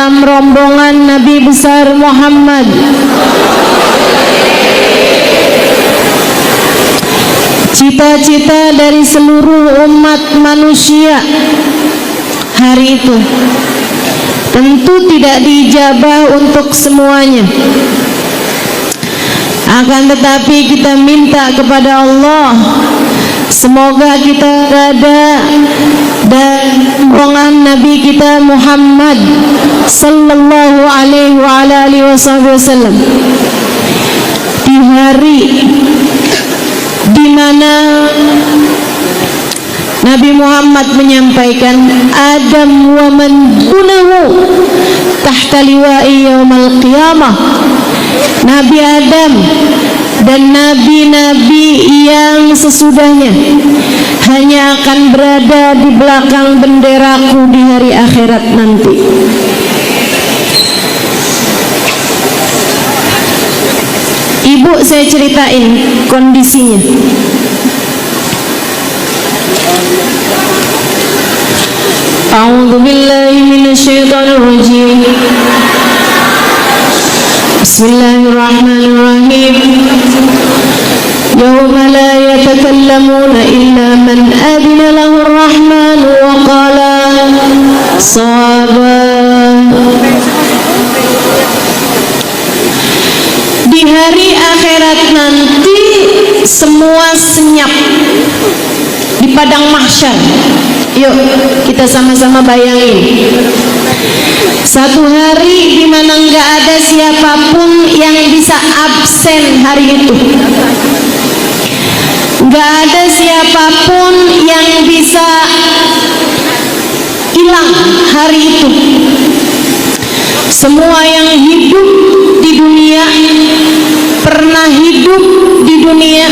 dalam rombongan Nabi besar Muhammad. Cita-cita dari seluruh umat manusia hari itu tentu tidak diijabah untuk semuanya. Akan tetapi kita minta kepada Allah, semoga kita berada dan rombongan Nabi kita Muhammad sallallahu alaihi wasallam di hari di mana Nabi Muhammad menyampaikan Adam wa man dunahu tahta liwa'i yaumal qiyamah. Nabi Adam dan nabi-nabi yang sesudahnya hanya akan berada di belakang benderaku di hari akhirat nanti. Ibu saya ceritain kondisinya. A'udzu billahi minasyaitonir rajim. Bismillahirrahmanirrahim. Yawma la yatakallamuna illa man adina lahu ar-rahman wa qala shawaba. Di hari akhirat nanti semua senyap di padang mahsyar. Yuk kita sama-sama bayangin satu hari di mana nggak ada siapapun yang bisa absen hari itu, nggak ada siapapun yang bisa hilang hari itu. Semua yang hidup di dunia, pernah hidup di dunia,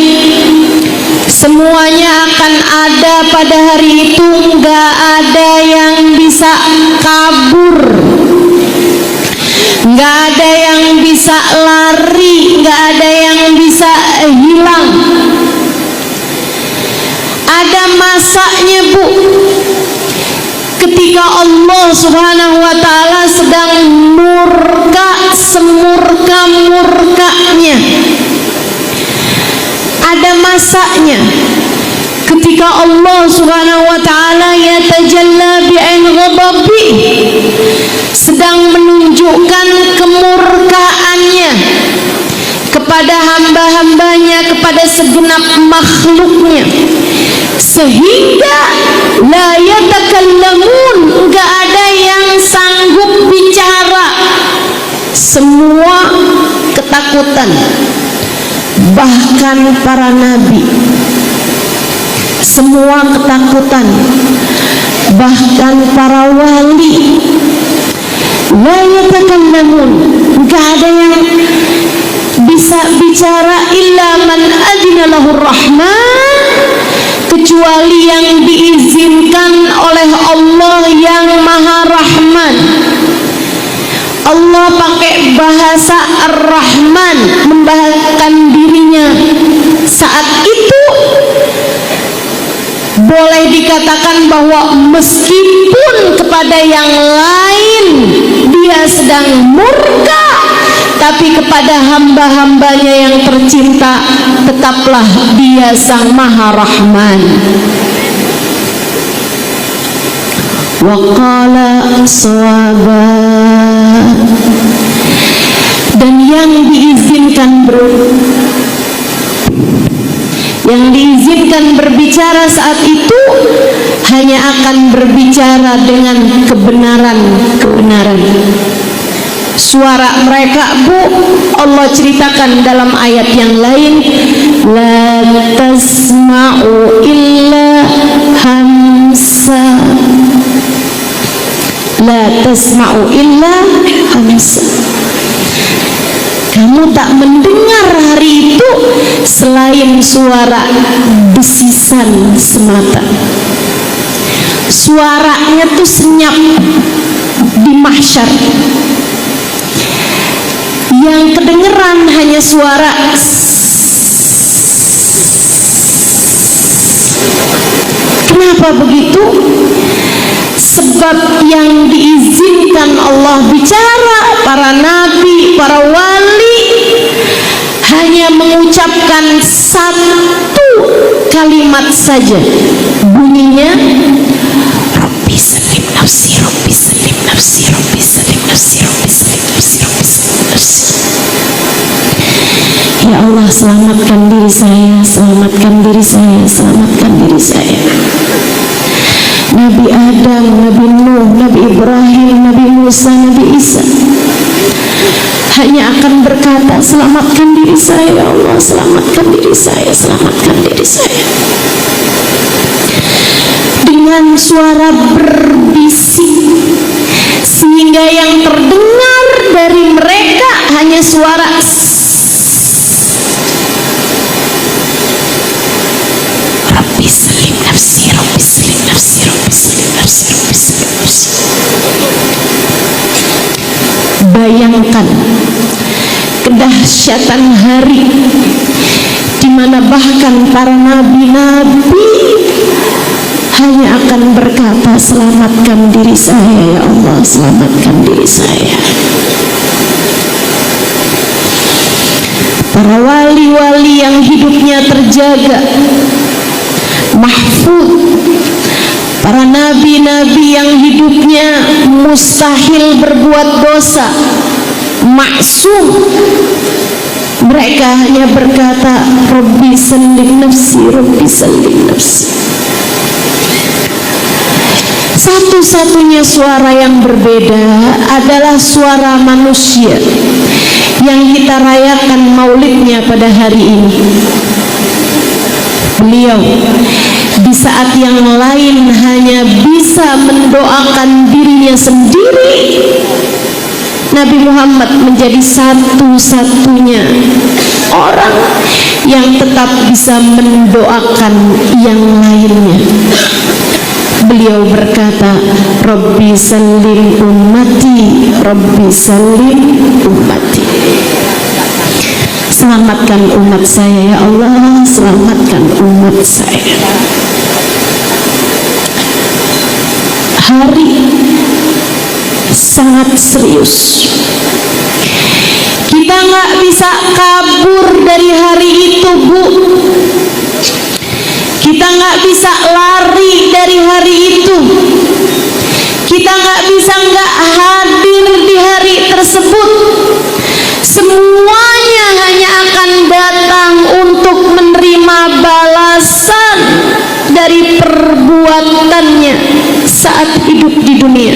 semuanya akan ada pada hari itu. Nggak ada yang bisa kabur, nggak ada yang bisa lari, nggak ada yang bisa hilang. Ada masanya, Bu, ketika Allah Subhanahu wa ta'ala sedang murka semurka-murkanya. Ada masanya ketika Allah Subhanahu wa ta'ala yatajalla bi'ain ghadabi, sedang menunjukkan kemurkaannya kepada hamba-hambanya, kepada segenap makhluknya, sehingga la yatakallamun, enggak ada yang sanggup bicara. Semua ketakutan, bahkan para nabi, semua ketakutan, bahkan para wali. La yatakallamun, enggak ada yang bisa bicara illa man adina lahur rahman, kecuali yang diizinkan oleh Allah yang Maha Rahman. Allah pakai bahasa Ar-Rahman membahasakan dirinya. Saat itu boleh dikatakan bahwa meskipun kepada yang lain dia sedang murka, tapi kepada hamba-hambanya yang tercinta tetaplah dia Sang Maha Rahman. Wa qala shawaba, dan yang diizinkan berbicara saat itu hanya akan berbicara dengan kebenaran. Suara mereka, Bu, Allah ceritakan dalam ayat yang lain, la tasma'u illa hamsa, la tasma'u illa hamsa. Kamu tak mendengar hari itu selain suara desisan semata. Suaranya tuh senyap di mahsyar. Yang kedengeran hanya suara. Kenapa begitu? Sebab yang diizinkan Allah bicara, para nabi, para wali hanya mengucapkan satu kalimat saja, bunyinya Rabbi salim nafsi, Rabbi salim nafsi, Rabbi salim nafsi, Rabbi salim nafsi, Rabbi salim nafsi. Ya Allah, selamatkan diri saya, selamatkan diri saya, selamatkan diri saya. Nabi Adam, Nabi Nuh, Nabi Ibrahim, Nabi Musa, Nabi Isa hanya akan berkata, selamatkan diri saya ya Allah, selamatkan diri saya, selamatkan diri saya. Dengan suara berbisik, sehingga yang terdengar dari mereka hanya suara Rabbi salim nafsi, Rabbi salim nafsi, Rabbi salim nafsi, Rabbi salim nafsi. Bayangkan kedahsyatan hari di mana bahkan para nabi-nabi hanya akan berkata, selamatkan diri saya ya Allah, selamatkan diri saya. Para wali-wali yang hidupnya terjaga, mahfud, para nabi-nabi yang hidupnya mustahil berbuat dosa, maksum, mereka hanya berkata, Rabbi salim nafsi, Rabbi salim nafsi. Satu-satunya suara yang berbeda adalah suara manusia yang kita rayakan maulidnya pada hari ini. Beliau di saat yang lain hanya bisa mendoakan dirinya sendiri, Nabi Muhammad menjadi satu-satunya orang yang tetap bisa mendoakan yang lainnya. Beliau berkata, Rabbi salim ummati, Rabbi salim ummati. Selamatkan umat saya ya Allah, selamatkan umat saya. Hari sangat serius. Kita nggak bisa kabur dari hari itu, Bu. Kita nggak bisa lari dari hari itu. Kita nggak bisa nggak hadir di hari tersebut. Semuanya hanya akan datang untuk menerima balasan dari perbuatannya saat hidup di dunia.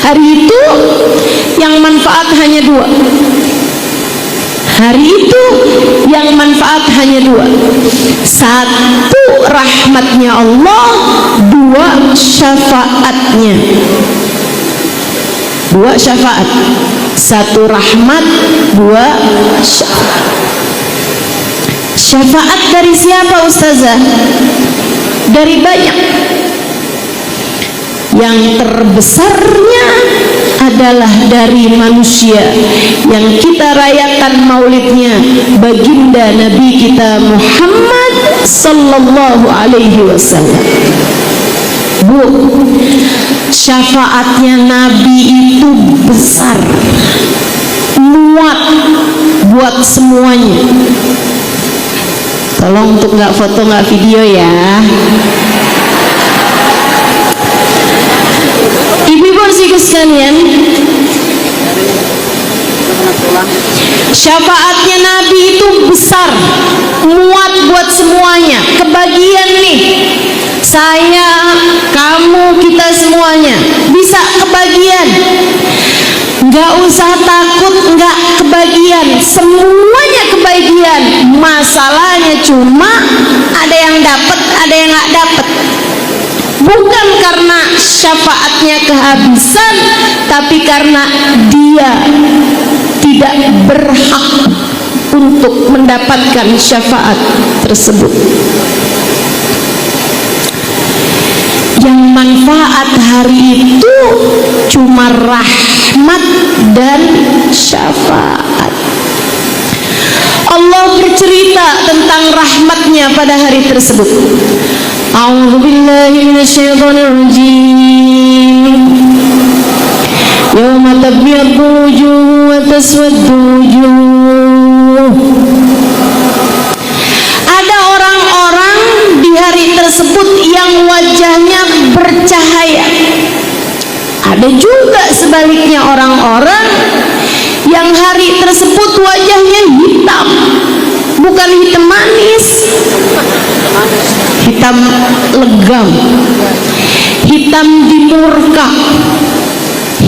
Hari itu yang manfaat hanya dua. Hari itu yang manfaat hanya dua. Satu, rahmatnya Allah. Dua, syafaatnya. Dua syafaat. Satu rahmat, dua syafaat. Syafaat dari siapa Ustazah? Dari banyak. Yang terbesarnya adalah dari manusia yang kita rayakan maulidnya, baginda Nabi kita Muhammad sallallahu alaihi wasallam. Bu, syafaatnya Nabi itu besar, muat buat semuanya. Tolong untuk nggak foto nggak video ya. Ibu-ibu sekalian, syafaatnya Nabi itu besar, muat buat semuanya. Kebagian nih, saya, kamu, kita semuanya bisa kebagian. Nggak usah takut nggak kebagian, semuanya kebagian. Masalahnya cuma ada yang dapat, ada yang nggak dapat. Bukan karena syafaatnya kehabisan, tapi karena dia tidak berhak untuk mendapatkan syafaat tersebut. Yang manfaat hari itu cuma rahmat dan syafaat. Allah bercerita tentang rahmatnya pada hari tersebut. A'udzu billahi minasyaitonir rajim. taswaddu wujuh. Ada orang-orang di hari tersebut yang wajahnya bercahaya. Ada juga sebaliknya orang-orang yang hari tersebut wajahnya hitam. Bukan hitam manis, hitam legam, hitam dimurka,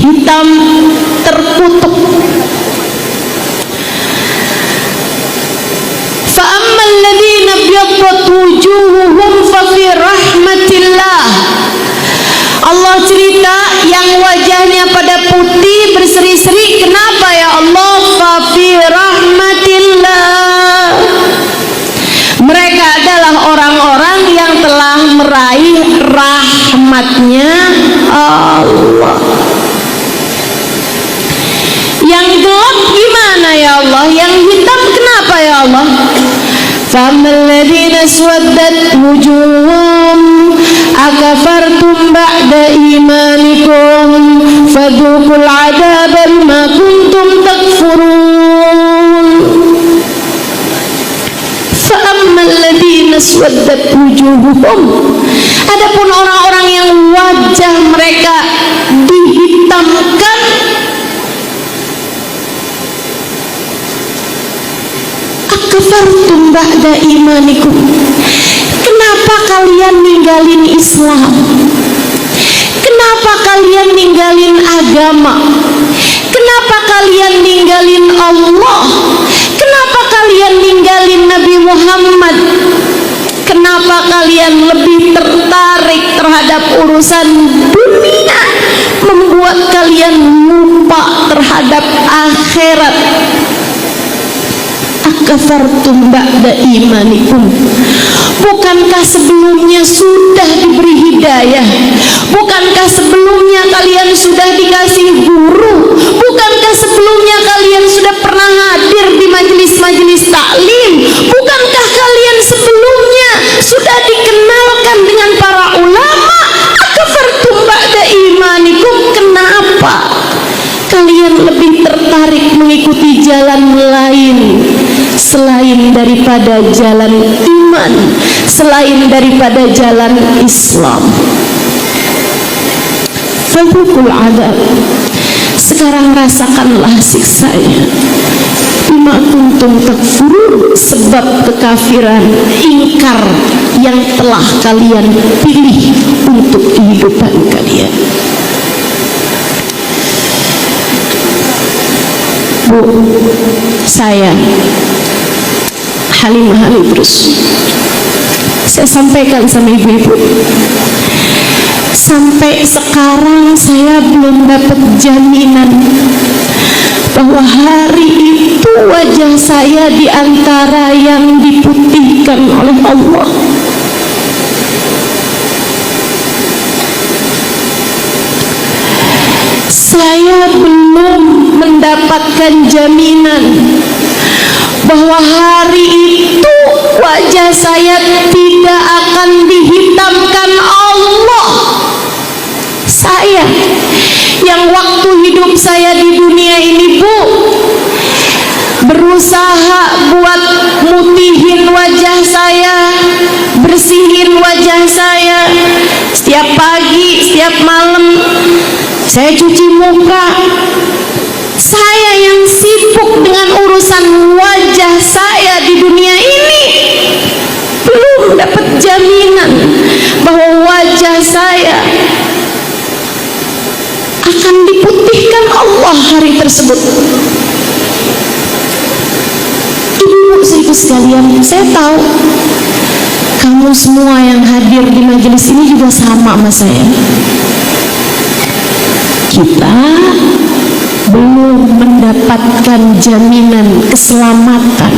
hitam terkutuk. Fa ammal ladzina biyaddat wujuhuhum fa fi rahmatillah. Allah cerita yang wajahnya pada putih berseri-seri, kenapa ya Allah? Fa fi rahmatillah. Mereka adalah orang-orang yang telah meraih rahmatnya Allah. Yang gelap gimana ya Allah? Yang hitam kenapa ya Allah? Famal ladzina swaddat wujuhum akafartum ba'da imanikum fadhuqul 'adzaba bima kuntum takfurun. Fa'ammal ladzina swaddat wujuhum, adapun orang-orang yang wajah mereka dihitamkan, akafartum ba'da imanikum, kenapa kalian ninggalin Islam? Kenapa kalian ninggalin agama? Kenapa kalian ninggalin Allah? Kenapa kalian ninggalin Nabi Muhammad? Kenapa kalian lebih tertarik terhadap urusan dunia, membuat kalian lupa terhadap akhirat? Akafartum ba'da imanikum, bukankah sebelumnya sudah diberi hidayah? Bukankah sebelumnya kalian sudah dikasih guru? Bukankah sebelumnya kalian sudah pernah hadir di majelis-majelis taklim? Bukankah kalian sebelumnya sudah dikenalkan dengan para ulama? Akafartum ba'da imanikum, kenapa kalian lebih tertarik mengikuti jalan lain selain daripada jalan iman, selain daripada jalan Islam? Fadhuqul 'adzab, sekarang rasakanlah siksanya. Bima kuntum takfurun, sebab kekafiran, ingkar yang telah kalian pilih untuk kehidupan kalian. Bu, saya Halimah Halidrus, saya sampaikan sama ibu-ibu, sampai sekarang saya belum dapat jaminan bahwa hari itu wajah saya di antara yang diputihkan oleh Allah. Saya belum mendapatkan jaminan bahwa hari itu wajah saya tidak akan dihitamkan Allah. Saya yang waktu hidup saya di dunia ini, Bu, berusaha buat mutihin wajah saya, bersihin wajah saya. Setiap pagi, setiap malam saya cuci muka. Saya yang sibuk dengan urusan wajah saya di dunia ini, belum dapat jaminan bahwa wajah saya akan diputihkan Allah hari tersebut. Ibu-ibu seribu sekalian, saya tahu kamu semua yang hadir di majelis ini juga sama sama saya. Kita belum mendapatkan jaminan keselamatan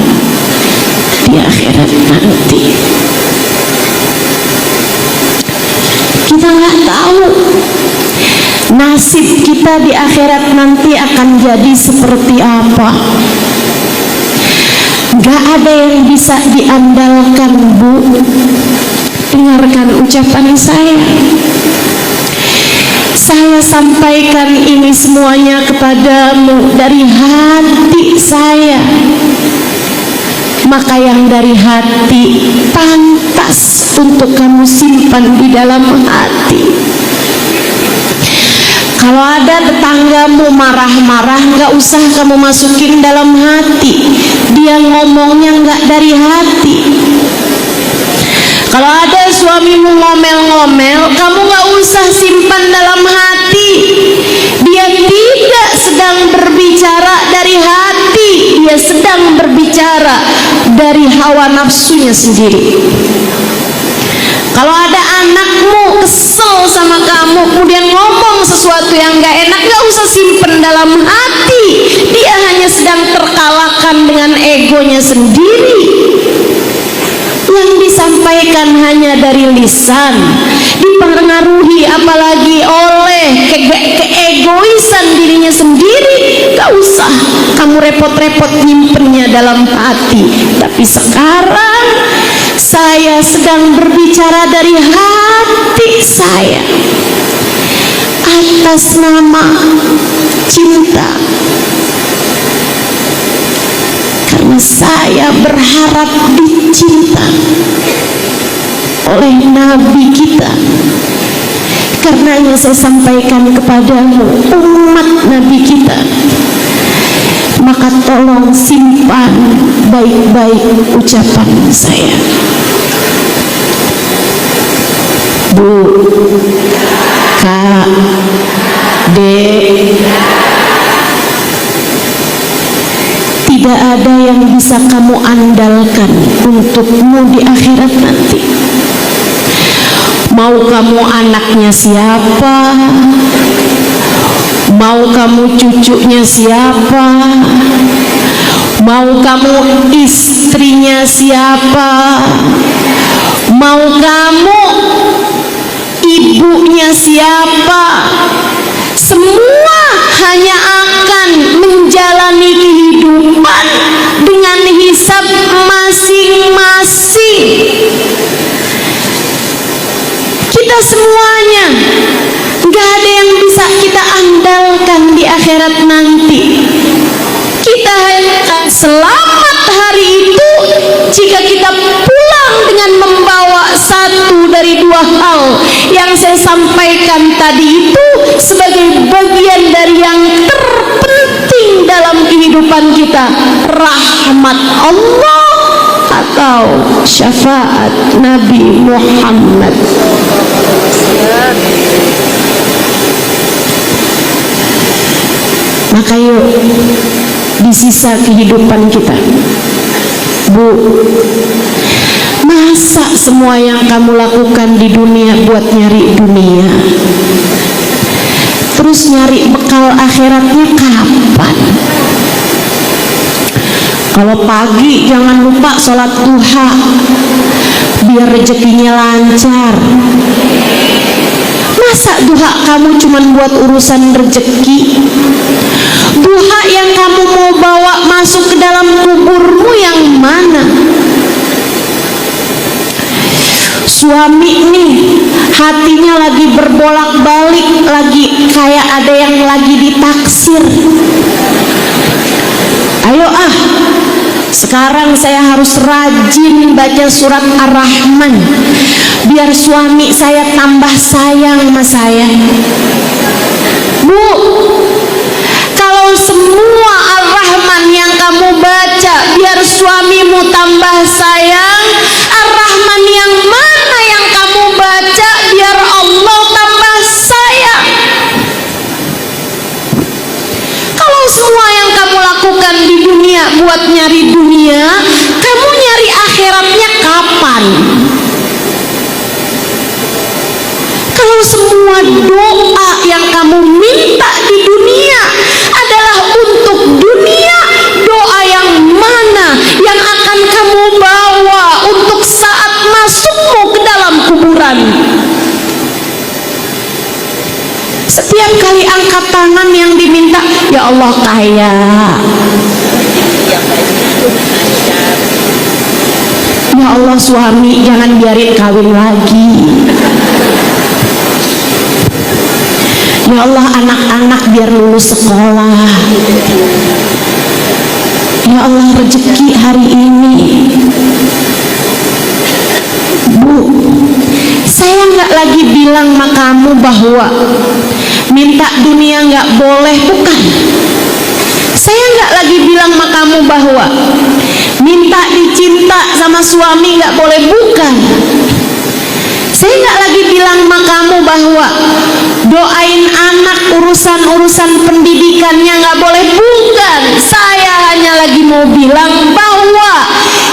di akhirat nanti. Kita nggak tahu nasib kita di akhirat nanti akan jadi seperti apa. Gak ada yang bisa diandalkan, Bu. Dengarkan ucapan saya. Saya sampaikan ini semuanya kepadamu dari hati saya. Maka yang dari hati pantas untuk kamu simpan di dalam hati. Kalau ada tetanggamu marah-marah, gak usah kamu masukin dalam hati. Dia ngomongnya gak dari hati. Kalau ada suamimu ngomel-ngomel, kamu gak usah simpan dalam hati. Dia tidak sedang berbicara dari hati, dia sedang berbicara dari hawa nafsunya sendiri. Kalau ada anakmu kesel sama kamu, kemudian ngomong sesuatu yang gak enak, gak usah simpen dalam hati. Dia hanya sedang terkalahkan dengan egonya sendiri. Yang disampaikan hanya dari lisan, dipengaruhi apalagi oleh keegoisan dirinya sendiri. Gak usah kamu repot-repot nyimpennya dalam hati. Tapi sekarang saya sedang berbicara dari hati saya atas nama cinta, karena saya berharap dicinta oleh Nabi kita. Karenanya saya sampaikan kepadamu, umat Nabi kita. Maka tolong simpan baik-baik ucapan saya. Bu, Kak, Dek, tidak ada yang bisa kamu andalkan untukmu di akhirat nanti. Mau kamu anaknya siapa, mau kamu cucunya siapa, mau kamu istrinya siapa, mau kamu ibunya siapa, semua hanya akan menjalani kehidupan dengan hisab masing-masing. Kita semuanya gak ada yang bisa kita andalkan di akhirat nanti. Kita hanya selamat hari itu jika kita pulang dengan membawa satu dari dua hal yang saya sampaikan tadi itu sebagai bagian dari yang terpenting dalam kehidupan kita, rahmat Allah atau syafaat Nabi Muhammad. Maka yuk, di sisa kehidupan kita, Bu, masa semua yang kamu lakukan di dunia buat nyari dunia, terus nyari bekal akhiratnya kapan? Kalau pagi jangan lupa sholat duha biar rezekinya lancar. Masa duha kamu cuma buat urusan rezeki? Duha yang kamu mau bawa masuk ke dalam kuburmu yang mana? Suami nih hatinya lagi berbolak-balik, lagi kayak ada yang lagi ditaksir. Ayo sekarang saya harus rajin baca surat Ar-Rahman biar suami saya tambah sayang sama saya. Bu, kalau semua Ar-Rahman yang kamu baca biar suamimu tambah sayang, Ar-Rahman yang mana yang kamu baca biar Allah tambah sayang? Kalau semua yang kamu lakukan di dunia buat nyari dunia, kamu nyari akhiratnya kapan? Kalau semua doa yang kamu minta di dunia adalah untuk dunia, doa yang mana yang akan kamu bawa untuk saat masukmu ke dalam kuburan? Setiap kali angkat tangan yang diminta, ya Allah kaya, ya Allah suami jangan biarin kawin lagi, Ya Allah, anak-anak biar lulus sekolah. Ya Allah, rezeki hari ini. Bu, saya nggak lagi bilang sama kamu bahwa minta dunia nggak boleh, bukan. Saya nggak lagi bilang sama kamu bahwa minta dicinta sama suami nggak boleh, bukan. Saya nggak lagi bilang sama kamu bahwa doain anak urusan pendidikannya nggak boleh, bukan. Saya hanya lagi mau bilang bahwa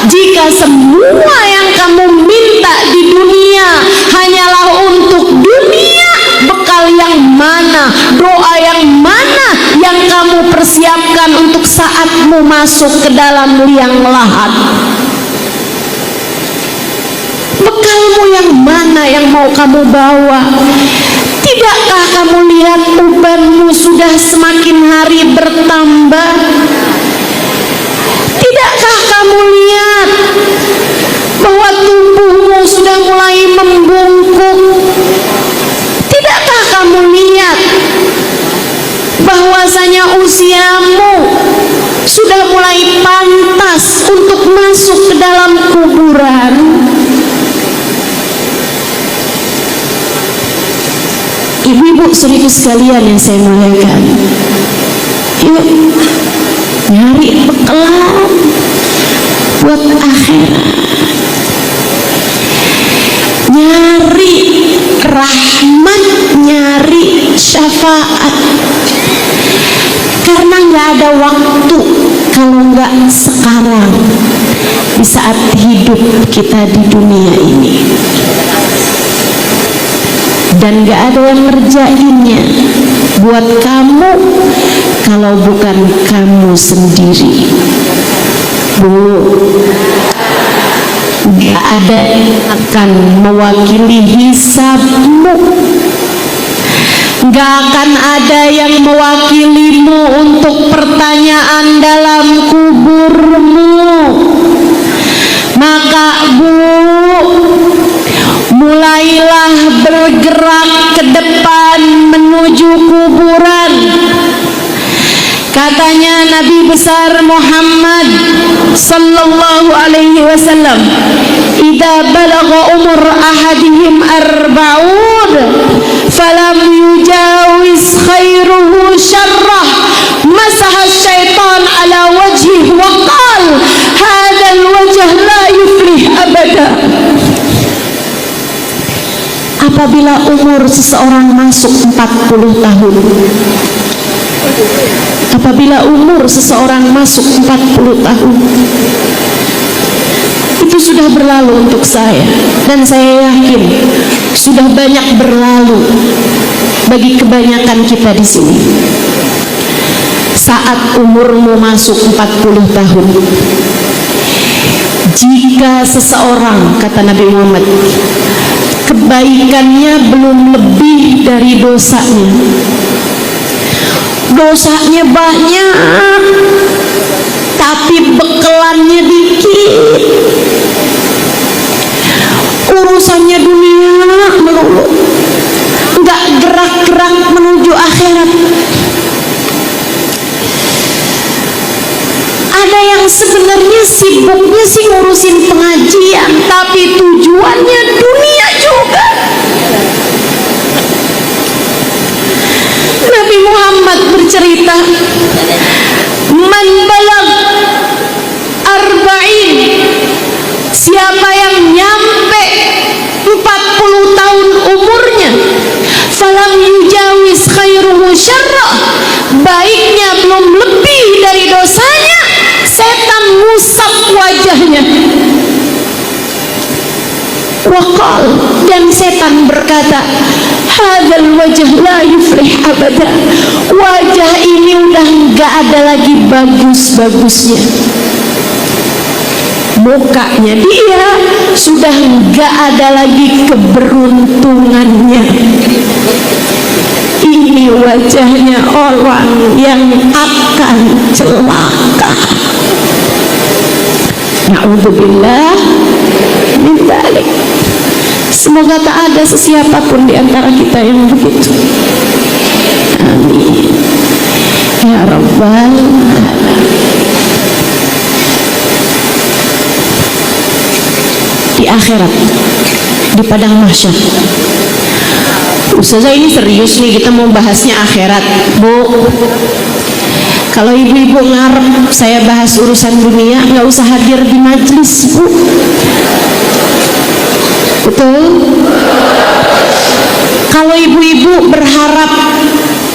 jika semua yang kamu minta di dunia hanyalah untuk dunia, bekal yang mana, doa yang mana yang kamu persiapkan untuk saatmu masuk ke dalam liang lahat? Bekalmu yang mana yang mau kamu bawa? Tidakkah kamu lihat ubanmu sudah semakin hari bertambah? Tidakkah kamu lihat bahwa tubuhmu sudah mulai membungkuk? Tidakkah kamu lihat bahwasanya usiamu sudah mulai pantas untuk masuk ke dalam kuburan? Ibu-ibu saudaraku sekalian yang saya muliakan, yuk nyari bekal buat akhirat, nyari rahmat, nyari syafaat, karena nggak ada waktu kalau nggak sekarang, di saat hidup kita di dunia ini. Dan gak ada yang ngerjainnya buat kamu kalau bukan kamu sendiri. Bu, gak ada yang akan mewakili hisabmu, gak akan ada yang mewakilimu untuk pertanyaan dalam kuburmu. Maka Bu, mulailah bergerak ke depan menuju kuburan. Katanya Nabi besar Muhammad sallallahu alaihi wasallam, "Idza balagha umur ahadihim arba'un falam yujawiz khairuhu syarrah masaha syaitan ala wajhihi wa qala hadzal wajh la yuflih abada." Apabila umur seseorang masuk 40 tahun, apabila umur seseorang masuk 40 tahun, itu sudah berlalu untuk saya, dan saya yakin sudah banyak berlalu bagi kebanyakan kita di sini. Saat umurmu masuk 40 tahun, jika seseorang, kata Nabi Muhammad, kebaikannya belum lebih dari dosanya, dosanya banyak tapi bekelannya dikit, urusannya dunia melulu, nggak gerak-gerak menuju akhirat. Ada yang sebenarnya sibuknya sih ngurusin pengajian, tapi tujuannya dunia juga. Nabi Muhammad bercerita, "Man balag arba'in," siapa yang nyampe 40 tahun umurnya, falam yujawiz khairuhu syarrah, baiknya belum lebih dari dosanya, setan ngusap wajahnya. Waqal, dan setan berkata, hadzal wajh la yuflih abada, wajah ini udah nggak ada lagi bagus-bagusnya, mukanya dia sudah nggak ada lagi keberuntungannya. Ini wajahnya orang yang akan celaka. Na'udzubillah min dzalik. Semoga tak ada sesiapapun di antara kita yang begitu. alamin ya rabbal alamin. Di akhirat, di padang mahsyar. Ustazah, ini serius nih, kita mau bahasnya akhirat, Bu. Kalau ibu-ibu ngarep saya bahas urusan dunia, nggak usah hadir di majelis, Bu. Betul? Kalau ibu-ibu berharap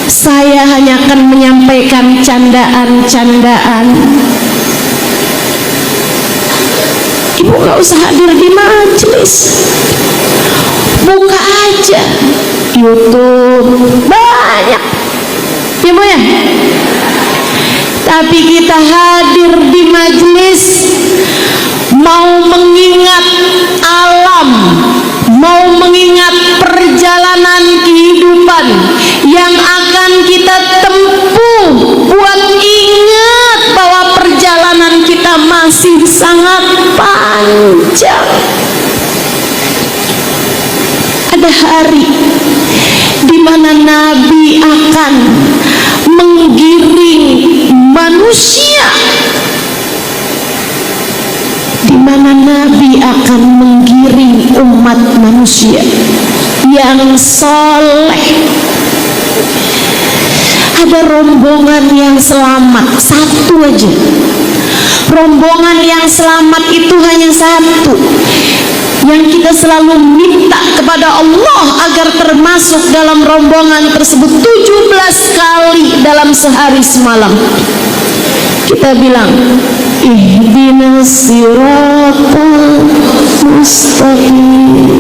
saya hanya akan menyampaikan candaan-candaan, ibu nggak usah hadir di majelis. Buka aja YouTube, banyak, ya Bu ya. Tapi kita hadir di majelis mau mengingat alam, mau mengingat perjalanan kehidupan yang akan kita tempuh, buat ingat bahwa perjalanan kita masih sangat panjang. Ada hari di mana Nabi akan menggiring manusia, di mana Nabi akan menggiring umat manusia yang soleh. Ada rombongan yang selamat, satu aja. Rombongan yang selamat itu hanya satu, yang kita selalu minta kepada Allah agar termasuk dalam rombongan tersebut 17 kali dalam sehari semalam. Kita bilang, ihdinas siratal mustaqim.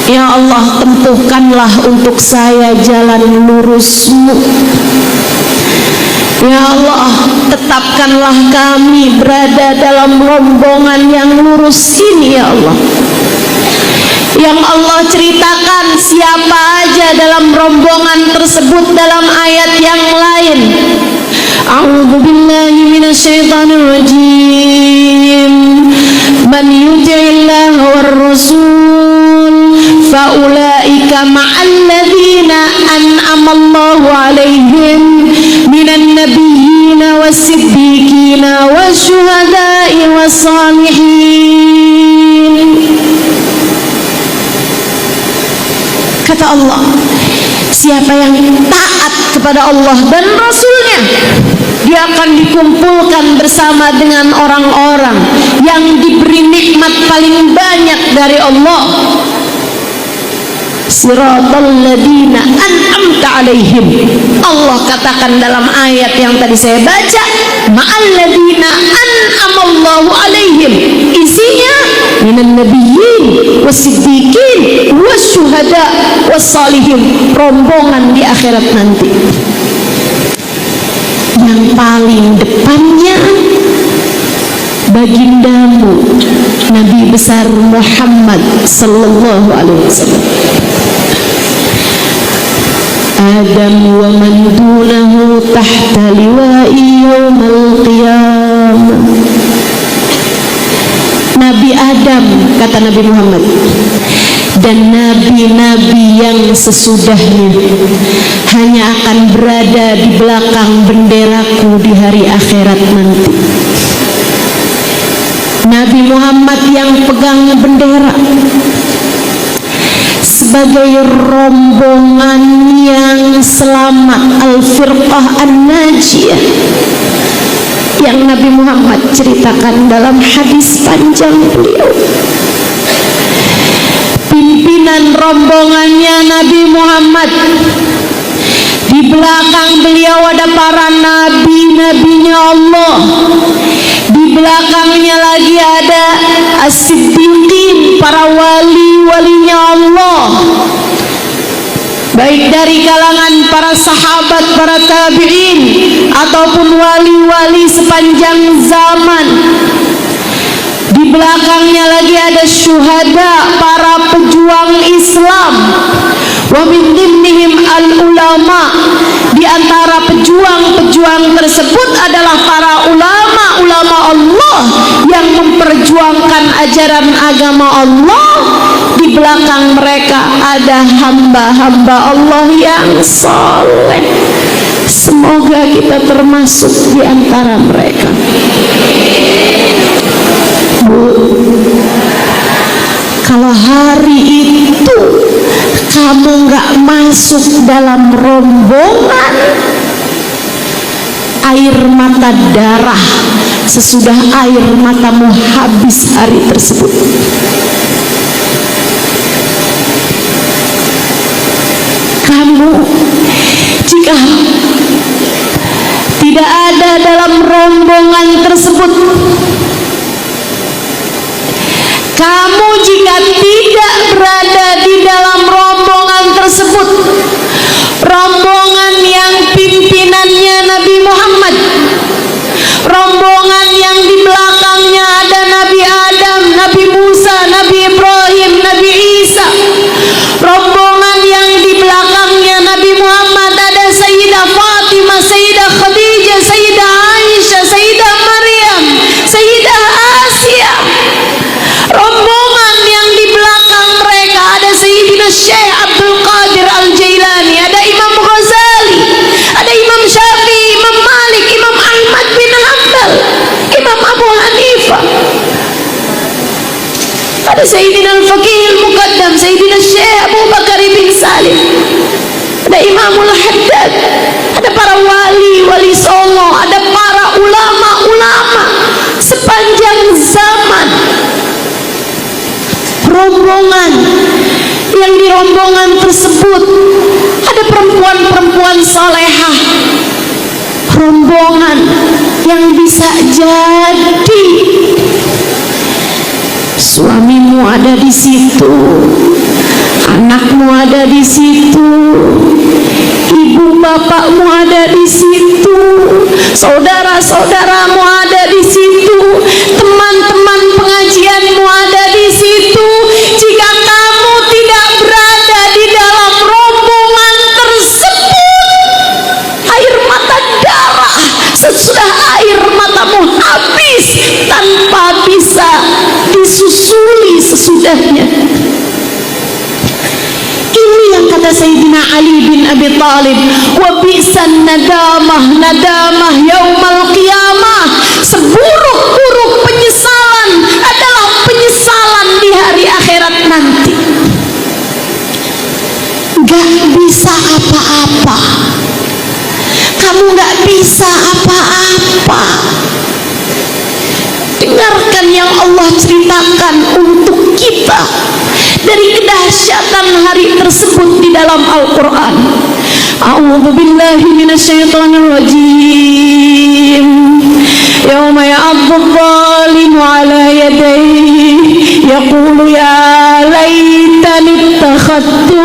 Ya Allah, tentukanlah untuk saya jalan lurus-Mu. Ya Allah, tetapkanlah kami berada dalam rombongan yang lurus ini, ya Allah. Yang Allah ceritakan siapa aja dalam rombongan tersebut dalam ayat yang lain. A'udzu billahi minasyaitonir rajim. Man yuti'illah war rasul fa ulaika ma'al ladzina an'amallahu 'alaihim minan nabiyyin was-siddiqin wasyuhada'i was-salihin. Kata Allah, siapa yang taat kepada Allah dan Rasulnya, dia akan dikumpulkan bersama dengan orang-orang yang diberi nikmat paling banyak dari Allah. Siratal ladzina an'amta 'alaihim. Allah katakan dalam ayat yang tadi saya baca, ma'al ladzina an'amallahu 'alaihim. Isinya minan nabiyyin wasiddiqin wasyuhada wassalihin. Rombongan di akhirat nanti. Yang paling depannya bagindamu Nabi besar Muhammad sallallahu alaihi wasallam. Adam wa man dunahu tahta liwa'i yaumal qiyamah. Nabi Adam, kata Nabi Muhammad, dan nabi-nabi yang sesudahnya hanya akan berada di belakang benderaku di hari akhirat nanti. Nabi Muhammad yang pegang bendera sebagai rombongan yang selamat, al-firqah an-najiyah, yang Nabi Muhammad ceritakan dalam hadis panjang beliau. Pimpinan rombongannya Nabi Muhammad, di belakang beliau ada para nabi-nabinya Allah, di belakangnya lagi ada as-siddiqin, para wali-walinya Allah, baik dari kalangan para sahabat, para tabi'in, ataupun wali-wali sepanjang zaman. Di belakangnya lagi ada syuhada, para pejuang Islam. Wa min dimnihim al-ulama. Di antara pejuang-pejuang tersebut adalah para ulama-ulama Allah yang yang memperjuangkan ajaran agama Allah, di belakang mereka ada hamba-hamba Allah yang saleh. Semoga kita termasuk di antara mereka. Bu, kalau hari itu kamu gak masuk dalam rombongan, air mata darah sesudah air matamu habis hari tersebut. Kamu jika tidak ada dalam rombongan tersebut, kamu jika tidak berada di dalam rombongan tersebut, rombongan yang pimpinannya Nabi Muhammad, rombongan yang di belakangnya ada Nabi Adam, Nabi Musa, Nabi Ibrahim, Nabi Isa, rombongan yang di belakangnya Nabi Muhammad ada Sayyidah Fatimah, Sayyidah Khadijah, Sayyidah Aisyah, Sayyidah Maryam, Sayyidah Asia, rombongan yang di belakang mereka ada Sayyidina Syekh Abdul Qadir Al-Jailani, ada Imam Ghazali, ada Imam Syafi'i, Imam Malik, Imam Ahmad bin Hanbal, Imam Abu Hanifah, ada Sayyidina Al-Faqih Al-Muqaddam, Sayyidina Syekh Abu Bakar bin Salim, ada Imamul Haddad, ada para wali songo, ada para ulama-ulama sepanjang zaman. Rombongan yang di rombongan tersebut ada perempuan-perempuan salehah, rombongan yang bisa jadi suamimu ada di situ, anakmu ada di situ, ibu bapakmu ada di situ, saudara-saudaramu ada di situ, teman-teman pengajianmu ada di situ. Jika kamu tidak berada di dalam rombongan tersebut, air mata darah sesudah air matamu habis tanpa bisa disusuli sesudahnya. Ini yang kata Sayyidina Ali bin Abi Thalib, wa bi'san nadamah yaumal qiyamah, seburuk-buruk penyesalan adalah penyesalan di hari akhirat nanti. Gak bisa apa-apa, kamu gak bisa apa-apa. Dengarkan yang Allah ceritakan untuk kita dari kedahsyatan hari tersebut di dalam Al-Quran. A'udzu billahi minasyaitonir rajim. Yauma ya'addu adh-dhalimu 'ala yadayhi yaqulu ya laitani ittakhadtu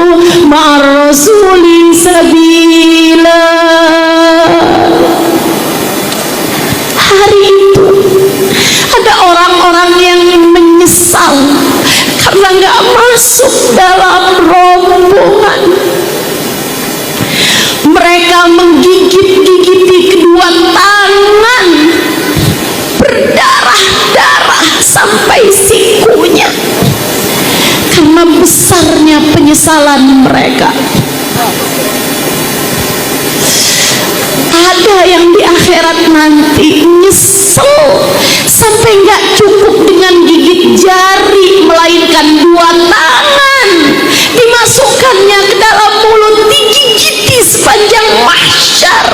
ma'ar rasuli sabila. Hari itu ada orang-orang yang menyesal karena gak masuk dalam rombongan. Mereka menggigit-gigiti kedua tangan, berdarah-darah sampai sikunya karena besarnya penyesalan mereka. Ada yang di akhirat nanti nyesel sampai gak cukup dengan gigit jari, melainkan dua tangan dimasukkannya ke dalam mulut, digigiti sepanjang mahsyar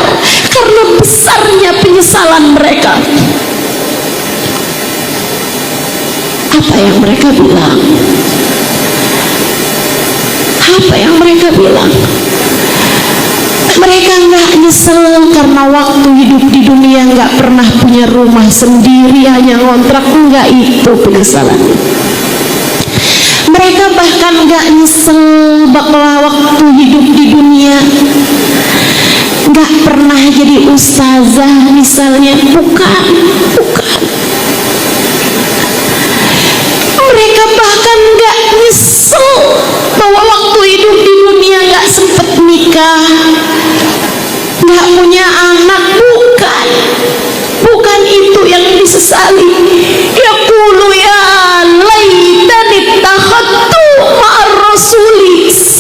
karena besarnya penyesalan mereka. Apa yang mereka bilang? Apa yang mereka bilang? Mereka nggak nyesel karena waktu hidup di dunia nggak pernah punya rumah sendiri, hanya ngontrak. Enggak, itu penyesalannya. Mereka bahkan nggak nyesel bahwa waktu hidup di dunia nggak pernah jadi ustazah misalnya. Bukan. Mereka bahkan nggak nyesel bahwa waktu hidup di dunia nggak sempet nikah, nggak punya anak. Bukan itu yang disesali.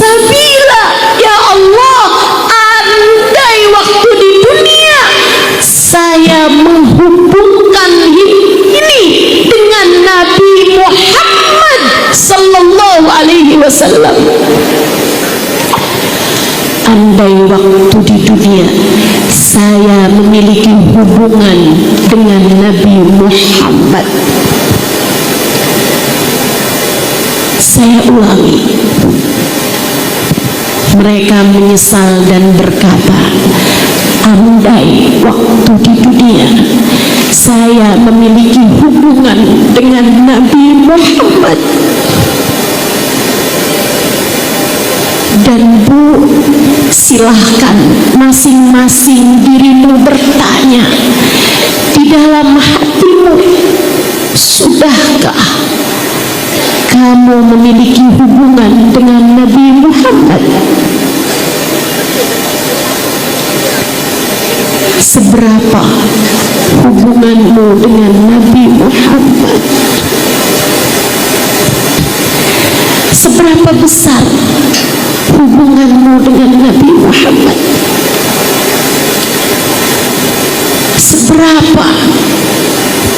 sabila. Ya Allah, andai waktu di dunia saya menghubungkan ini dengan Nabi Muhammad sallallahu alaihi wasallam. Andai waktu di dunia saya memiliki hubungan dengan Nabi Muhammad. Saya ulangi, mereka menyesal dan berkata, andai waktu di dunia saya memiliki hubungan dengan Nabi Muhammad. Dan Bu, silahkan masing-masing dirimu bertanya di dalam hatimu, sudahkah kamu memiliki hubungan dengan Nabi Muhammad? Seberapa hubunganmu dengan Nabi Muhammad? Seberapa besar hubunganmu dengan Nabi Muhammad? Seberapa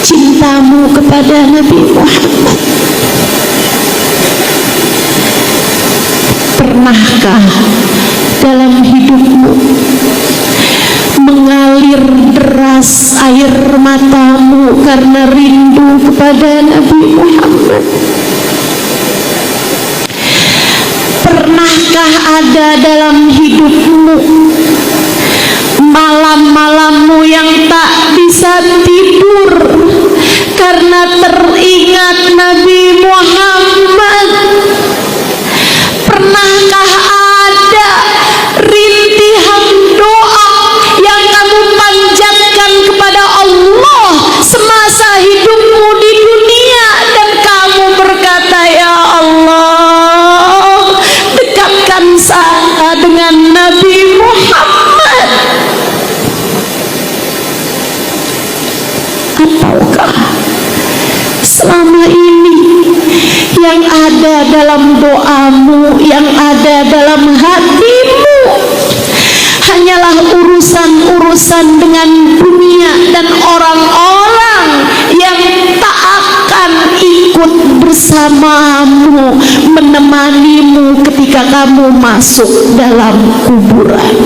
cintamu kepada Nabi Muhammad? Pernahkah dalam hidupmu mengalir deras air matamu karena rindu kepada Nabi Muhammad? Pernahkah ada dalam hidupmu malam-malammu yang tak bisa tidur karena teringat Nabi Muhammad? Pernahkah ada rintihan doa yang kamu panjatkan kepada Allah semasa hidupmu di dunia dan kamu berkata, ya Allah, dekatkan saya dengan Nabi Muhammad? Ataukah selama ini yang ada dalam doamu, yang ada dalam hatimu hanyalah urusan-urusan dengan dunia dan orang-orang yang tak akan ikut bersamamu, menemanimu ketika kamu masuk dalam kuburan?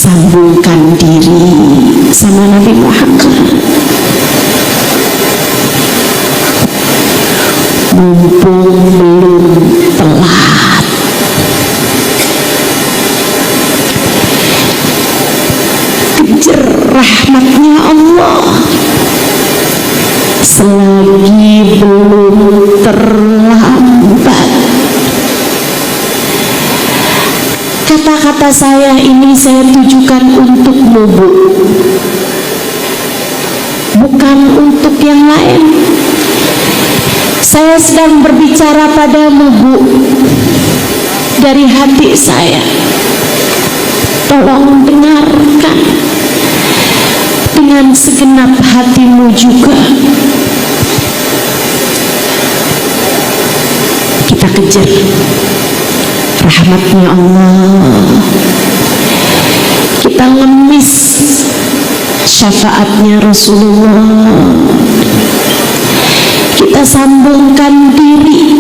Sambungkan diri sama Nabi Muhammad, mumpung belum telat. Kejar rahmatnya Allah selagi belum terlambat. Kata-kata saya ini saya tujukan untukmu, Bu, bukan untuk yang lain. Saya sedang berbicara padamu, Bu, dari hati saya. Tolong dengarkan dengan segenap hatimu juga. Kita kejar rahmatnya Allah, kita ngemis syafaatnya Rasulullah, kita sambungkan diri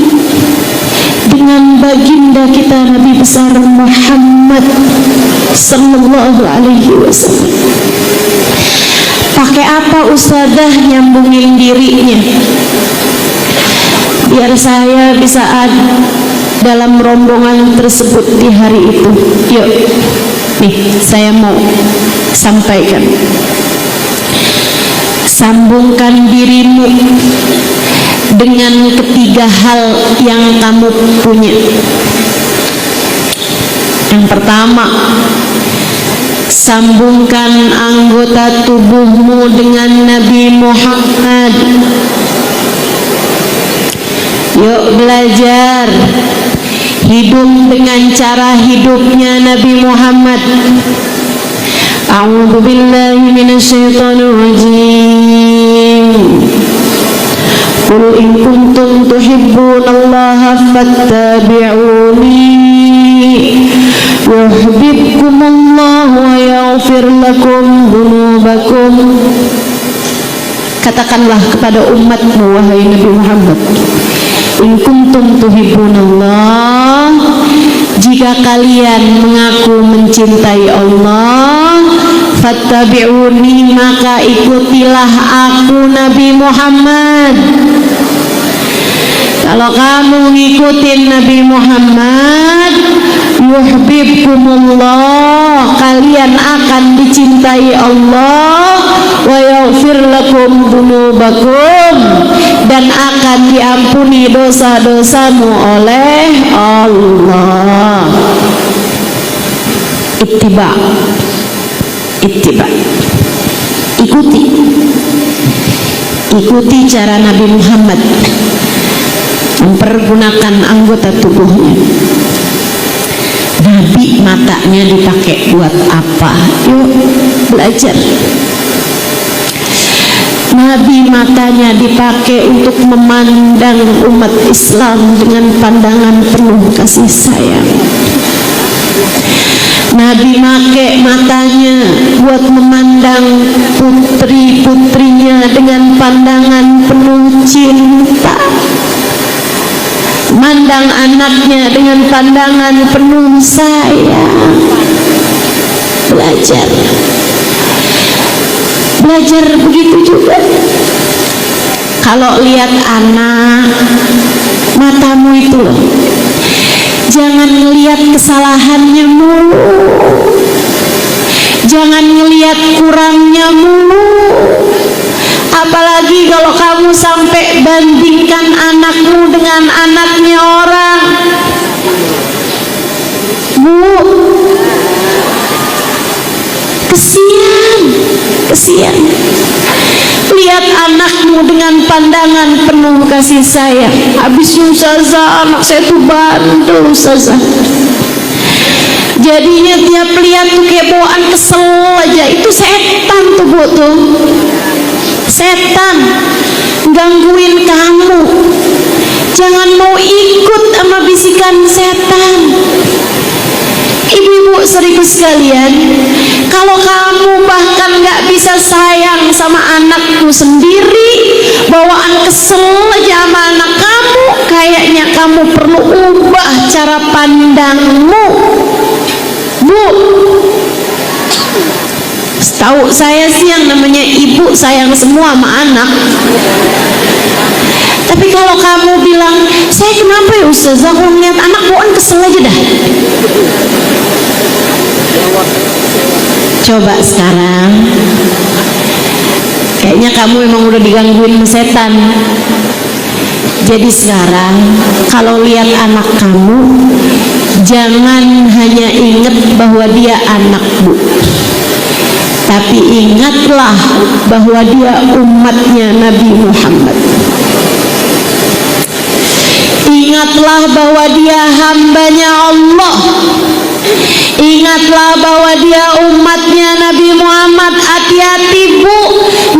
dengan baginda kita Nabi besar Muhammad sallallahu alaihi wasallam. Pakai apa ustazah nyambungin dirinya? Biar saya bisa ada dalam rombongan tersebut di hari itu. Yuk, nih saya mau sampaikan. Sambungkan dirimu dengan ketiga hal yang kamu punya. Yang pertama, sambungkan anggota tubuhmu dengan Nabi Muhammad. Yuk belajar hidup dengan cara hidupnya Nabi Muhammad. A'udzu billahi minasyaitonir rajim. Qul in kuntum tuhibbunallaha fattabi'uni yuhibbukumullahu wa yaghfir lakum dzunubakum. Katakanlah kepada umatmu, wahai Nabi Muhammad, in kuntum tuhibbunallah, jika kalian mengaku mencintai Allah, fattabi'uni, maka ikutilah aku Nabi Muhammad. Kalau kamu ngikutin Nabi Muhammad, yuhibbukumullah, kalian akan dicintai Allah, wa yaghfir lakum dzunubakum, dan akan diampuni dosa-dosamu oleh Allah. Ittiba, ikuti cara Nabi Muhammad mempergunakan anggota tubuhnya. Nabi matanya dipakai buat apa? Yuk belajar. Nabi matanya dipakai untuk memandang umat Islam dengan pandangan penuh kasih sayang. Nabi pakai matanya buat memandang putri-putrinya dengan pandangan penuh cinta, mandang anaknya dengan pandangan penuh sayang. Belajar begitu juga. Kalau lihat anak, matamu itu loh, jangan ngelihat kesalahannya mulu, jangan ngelihat kurangnya mulu. Apalagi kalau kamu sampai bandingkan anakmu dengan anaknya orang. Bu, kesian. Lihat anakmu dengan pandangan penuh kasih sayang. Habisnya ustazah, anak saya tuh bandel ustazah. Jadinya tiap lihat tuh kayak bawaan kesel aja. Itu setan tuh Bu tuh. Setan gangguin kamu. Jangan mau ikut sama bisikan setan. Ibu-ibu seribu sekalian, kalau kamu bahkan gak bisa sayang sama anakmu sendiri, bawaan kesel aja sama anak kamu, kayaknya kamu perlu ubah cara pandangmu. Bu, setahu saya sih yang namanya ibu sayang semua sama anak. Tapi kalau kamu bilang, saya kenapa ya ustazah, aku ngeliat anak bawaan kesel aja dah. Coba sekarang, kayaknya kamu memang udah digangguin setan. Jadi sekarang kalau lihat anak kamu, jangan hanya ingat bahwa dia anakmu, tapi ingatlah bahwa dia umatnya Nabi Muhammad. Ingatlah bahwa dia hambanya Allah. Ingatlah bahwa dia umatnya Nabi Muhammad. Hati-hati Bu,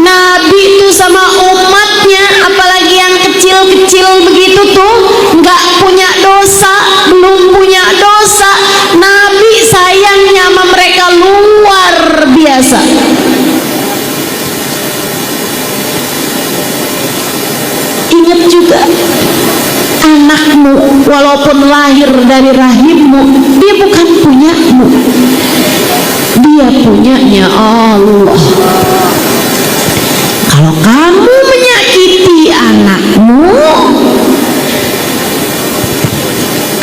Nabi itu sama umatnya, apalagi yang kecil-kecil begitu tuh, nggak punya dosa, belum punya dosa. Nabi sayangnya sama mereka luar biasa. Ingat juga, anakmu walaupun lahir dari rahimmu, dia bukan punyamu, dia punyanya Allah. Kalau kamu menyakiti anakmu,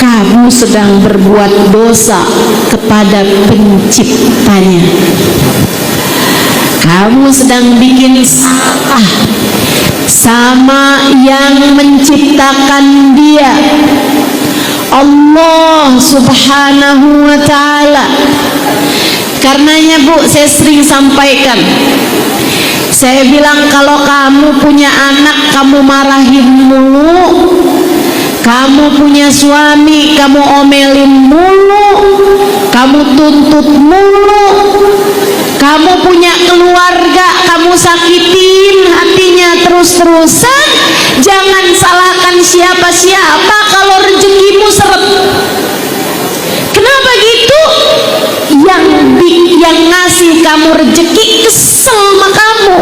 kamu sedang berbuat dosa kepada penciptanya. Kamu sedang bikin salah sama yang menciptakan dia, Allah Subhanahu wa ta'ala. Karenanya Bu, saya sering sampaikan, saya bilang kalau kamu punya anak kamu marahin mulu, kamu punya suami kamu omelin mulu, kamu tuntut mulu, kamu punya keluarga kamu sakitin hatinya terus-terusan, jangan salahkan siapa-siapa kalau rezekimu seret. Kenapa gitu? Yang ngasih kamu rezeki kesel sama kamu.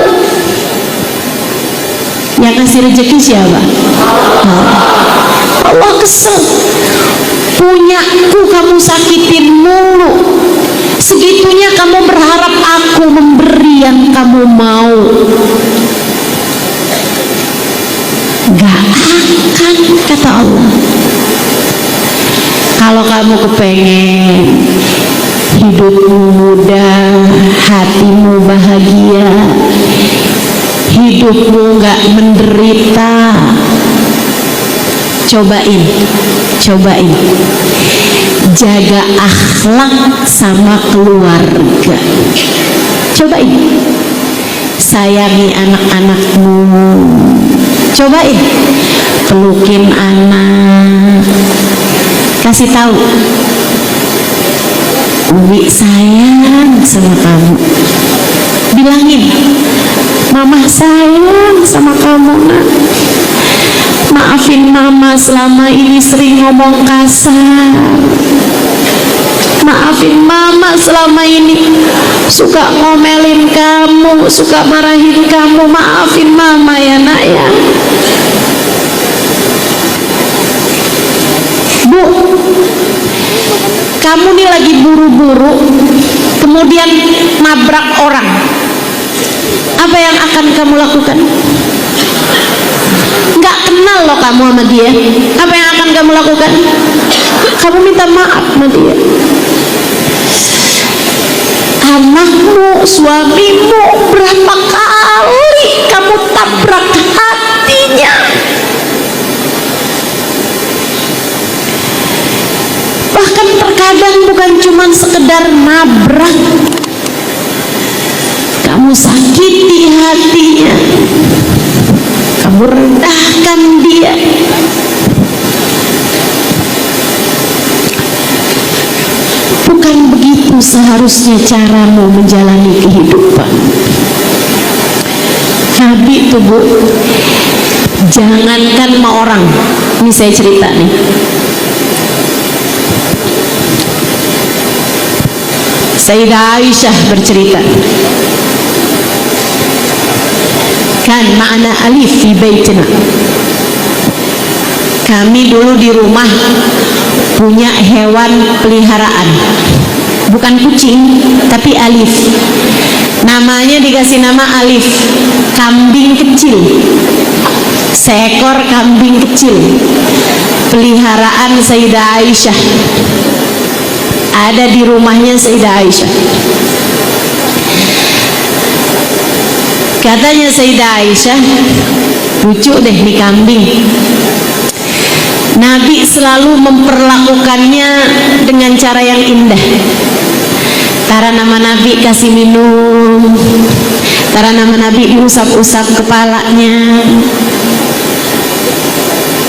Yang ngasih rezeki siapa? Allah kesel. Punyaku kamu sakitin mulu, segitunya kamu berharap aku memberi yang kamu mau. Gak akan, kata Allah. Kalau kamu kepengen hidupmu mudah, hatimu bahagia, hidupmu gak menderita, cobain jaga akhlak sama keluarga. Cobain sayangi anak-anakmu, cobain pelukin anak, kasih tahu, Umi sayang sama kamu. Bilangin, Mama sayang sama kamu, nak. Maafin Mama selama ini sering ngomong kasar. Maafin Mama selama ini suka ngomelin kamu, suka marahin kamu. Maafin Mama ya, nak ya. Bu, kamu nih lagi buru-buru, kemudian nabrak orang. Apa yang akan kamu lakukan? Nggak kenal loh kamu sama dia. Apa yang akan kamu lakukan? Kamu minta maaf sama dia. Anakmu, suamimu, berapa kali kamu tabrak hatinya? Bahkan terkadang bukan cuma sekedar nabrak, kamu sakiti hatinya, kamu rendahkan dia. Bukan begitu seharusnya caramu menjalani kehidupan. Nabi tuh, Bu, jangankan sama orang. Ini saya cerita nih. Sayyidah Aisyah bercerita, kan ma'ana alif fi baitina. Kami dulu di rumah punya hewan peliharaan, bukan kucing tapi alif. Namanya dikasih nama Alif, kambing kecil, seekor kambing kecil peliharaan Sayyidah Aisyah. Ada di rumahnya Sayyidah Aisyah. Katanya Sayyidah Aisyah, lucu deh nih kambing. Nabi selalu memperlakukannya dengan cara yang indah. Tara nama Nabi kasih minum, tara nama Nabi diusap-usap kepalanya.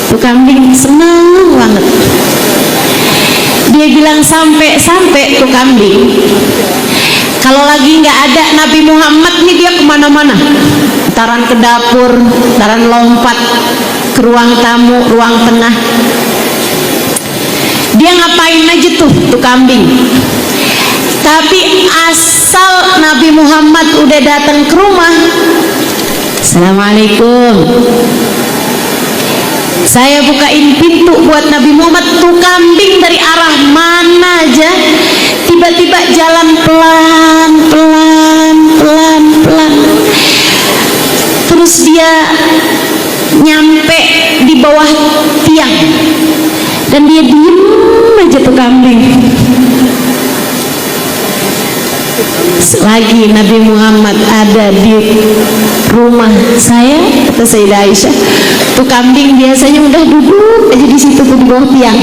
Tuh kambing senang banget. Dia bilang sampai tuh kambing, kalau lagi nggak ada Nabi Muhammad nih dia kemana-mana, taran ke dapur, taran lompat ke ruang tamu, ruang tengah. Dia ngapain aja tuh kambing. Tapi asal Nabi Muhammad udah datang ke rumah, Assalamualaikum, saya bukain pintu buat Nabi Muhammad, tuh kambing dari arah mana aja tiba-tiba jalan pelan, terus dia nyampe di bawah tiang dan dia diem aja tuh kambing. Selagi Nabi Muhammad ada di rumah saya, kata Sayyidah Aisyah, tuh kambing biasanya udah duduk aja di situ tuh di bawah tiang.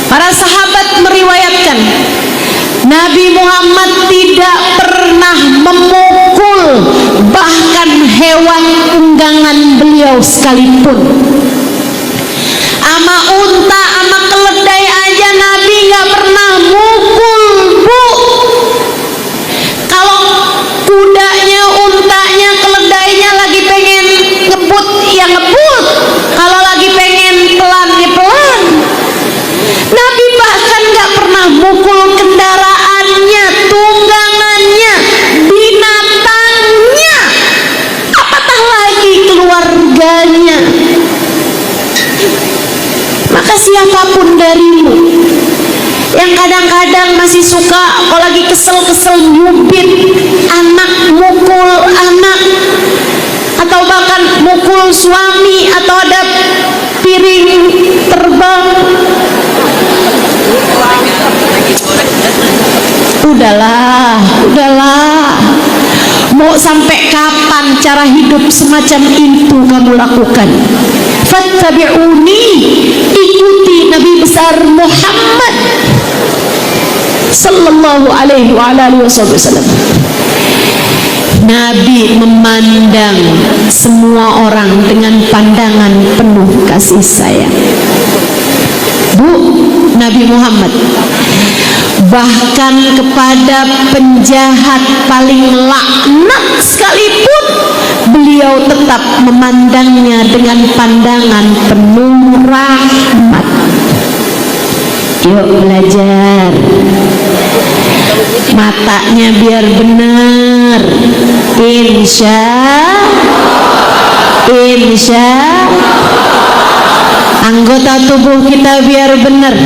Para sahabat meriwayatkan Nabi Muhammad tidak pernah memukul bahkan hewan tunggangan beliau sekalipun. Ama unta, ama keledai aja Nabi nggak pernah mukul, Bu. siapapun darimu yang kadang-kadang masih suka kalau lagi kesel-kesel nyubit anak, mukul anak, atau bahkan mukul suami, atau ada piring terbang. Udahlah. Mau sampai kapan cara hidup semacam itu kamu lakukan? Fattabi'uni, ikuti Nabi besar Muhammad sallallahu alaihi wasallam. Nabi memandang semua orang dengan pandangan penuh kasih sayang. Bu, Nabi Muhammad bahkan kepada penjahat paling laknat sekalipun beliau tetap memandangnya dengan pandangan penuh rahmat. Yuk belajar, matanya biar benar, insya anggota tubuh kita biar benar,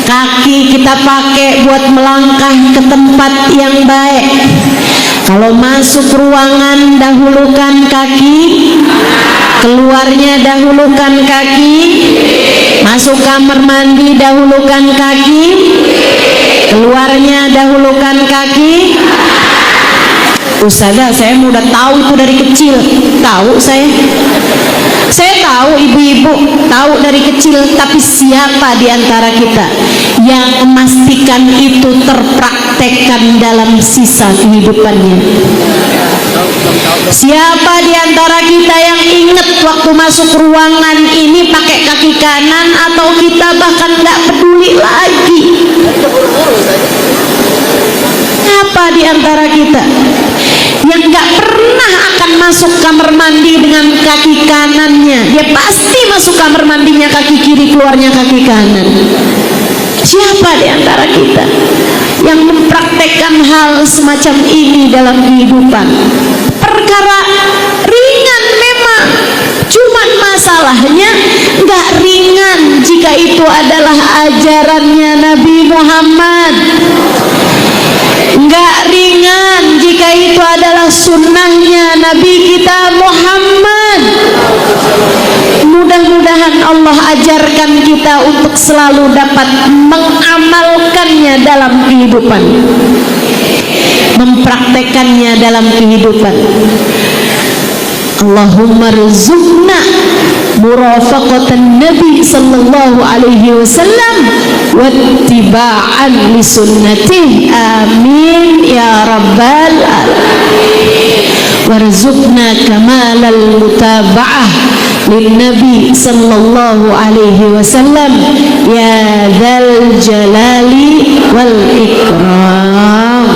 kaki kita pakai buat melangkah ke tempat yang baik. Kalau masuk ruangan dahulukan kaki, keluarnya dahulukan kaki, masuk kamar mandi dahulukan kaki, keluarnya dahulukan kaki. Ustazah, saya udah tahu itu dari kecil. Tahu saya tahu, ibu-ibu tahu dari kecil. Tapi siapa di antara kita yang memastikan itu terpraktekkan dalam sisa kehidupannya? Siapa di antara kita yang ingat waktu masuk ruangan ini pakai kaki kanan, atau kita bahkan nggak peduli lagi? Siapa di antara kita yang nggak pernah akan masuk kamar mandi dengan kaki kanannya? Dia pasti masuk kamar mandinya kaki kiri, keluarnya kaki kanan. Siapa di antara kita yang mempraktekkan hal semacam ini dalam kehidupan? Perkara ringan memang, cuman masalahnya nggak ringan jika itu adalah ajarannya Nabi Muhammad. Nggak ringan jika itu adalah sunnahnya Nabi kita Muhammad. Mudah-mudahan Allah ajarkan kita untuk selalu dapat mengamalkannya dalam kehidupan, mempraktekannya dalam kehidupan. Allahumma rzuqna murafaqatan Nabi sallallahu alaihi wasallam wattiba'an li sunnatih, amin ya rabbal alamin. Warzuqna kamalal mutaba'ah lin Nabi sallallahu alaihi wasallam ya dzal jalali wal ikram.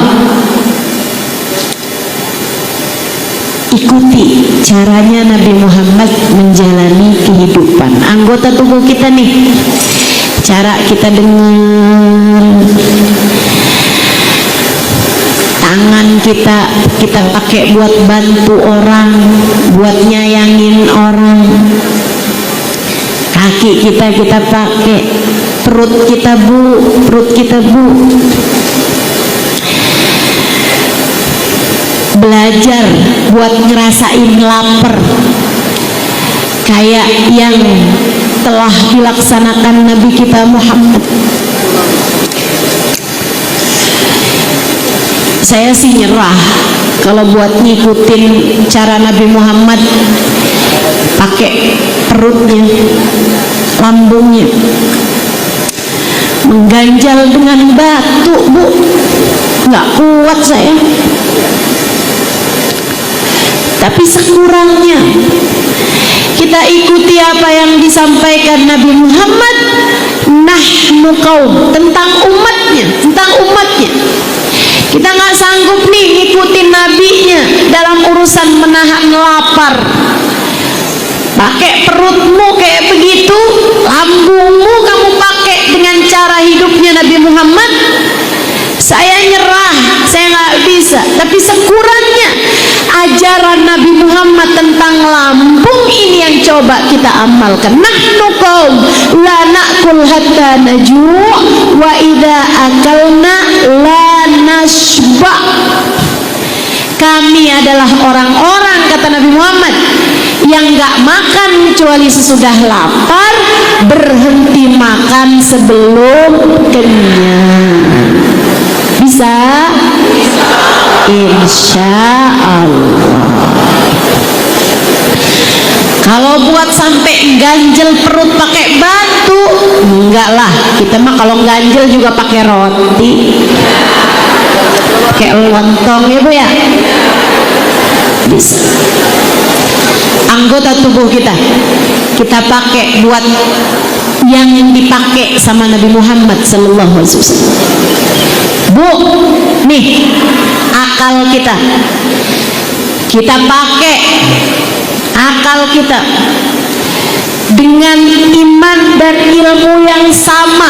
Ikuti caranya Nabi Muhammad menjalani kehidupan. Anggota tubuh kita nih, cara kita dengar, tangan kita pakai buat bantu orang, buat nyayangin orang. Kaki kita pakai, perut kita bu. Belajar buat ngerasain lapar kayak yang telah dilaksanakan Nabi kita Muhammad. Saya sih nyerah kalau buat ngikutin cara Nabi Muhammad pakai perutnya, lambungnya, mengganjal dengan batu, bu, nggak kuat saya. Tapi sekurangnya kita ikuti apa yang disampaikan Nabi Muhammad, nahnu qaum, tentang umatnya. Kita nggak sanggup nih ngikutin nabinya dalam urusan menahan lapar. Pakai perutmu kayak begitu, lambungmu kamu pakai dengan cara hidupnya Nabi Muhammad. Saya nyerah, saya nggak bisa. Tapi sekurangnya ajaran Nabi Muhammad Muhammad tentang lambung ini yang coba kita amalkan. Nahnu qaum la na'kul hatta naju' wa idza akalna la nashba. Kami adalah orang-orang, kata Nabi Muhammad, yang gak makan kecuali sesudah lapar, berhenti makan sebelum kenyang. Bisa? Insya Allah. Kalau buat sampai ganjel perut pakai batu, enggak lah. Kita mah kalau ganjel juga pakai roti, pakai lontong ya Bu ya. Bisa. Anggota tubuh kita pakai buat yang dipakai sama Nabi Muhammad sallallahu alaihi wasallam. Bu, nih akal kita pakai akal kita dengan iman dan ilmu yang sama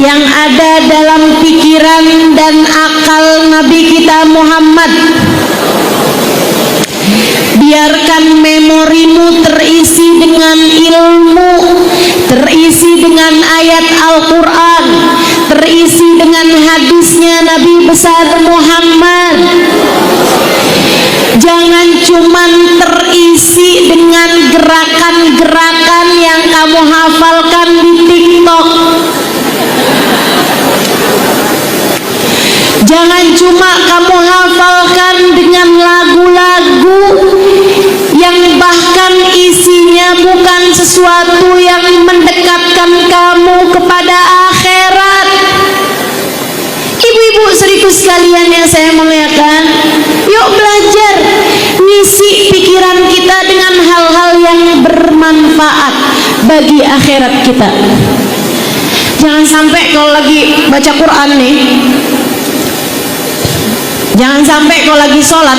yang ada dalam pikiran dan akal Nabi kita Muhammad. Biarkan memorimu terisi dengan ilmu, terisi dengan ayat Al-Quran, terisi dengan hadisnya Nabi besar Muhammad. Jangan cuman terisi dengan gerakan-gerakan yang kamu hafalkan di TikTok. Jangan cuma kamu hafalkan dengan lagu-lagu yang bahkan isinya bukan sesuatu yang mendekatkan kamu kepada akhirat. Ibu-ibu seriku sekalian yang saya muliakan, yuk belajar ngisi pikiran kita dengan hal-hal yang bermanfaat bagi akhirat kita. Jangan sampai kalau lagi baca Quran nih, jangan sampai kalau lagi sholat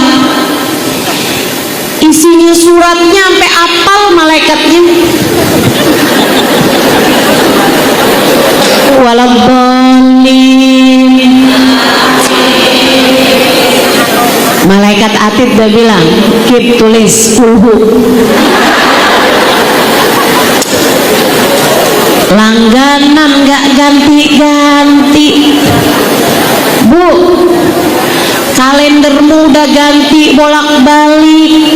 isinya suratnya sampai apal malaikatnya. Waladhdallin. Malaikat atid udah bilang, "Kip, tulis kulhu." Langganan nggak ganti-ganti. Bu, kalendermu udah ganti bolak-balik.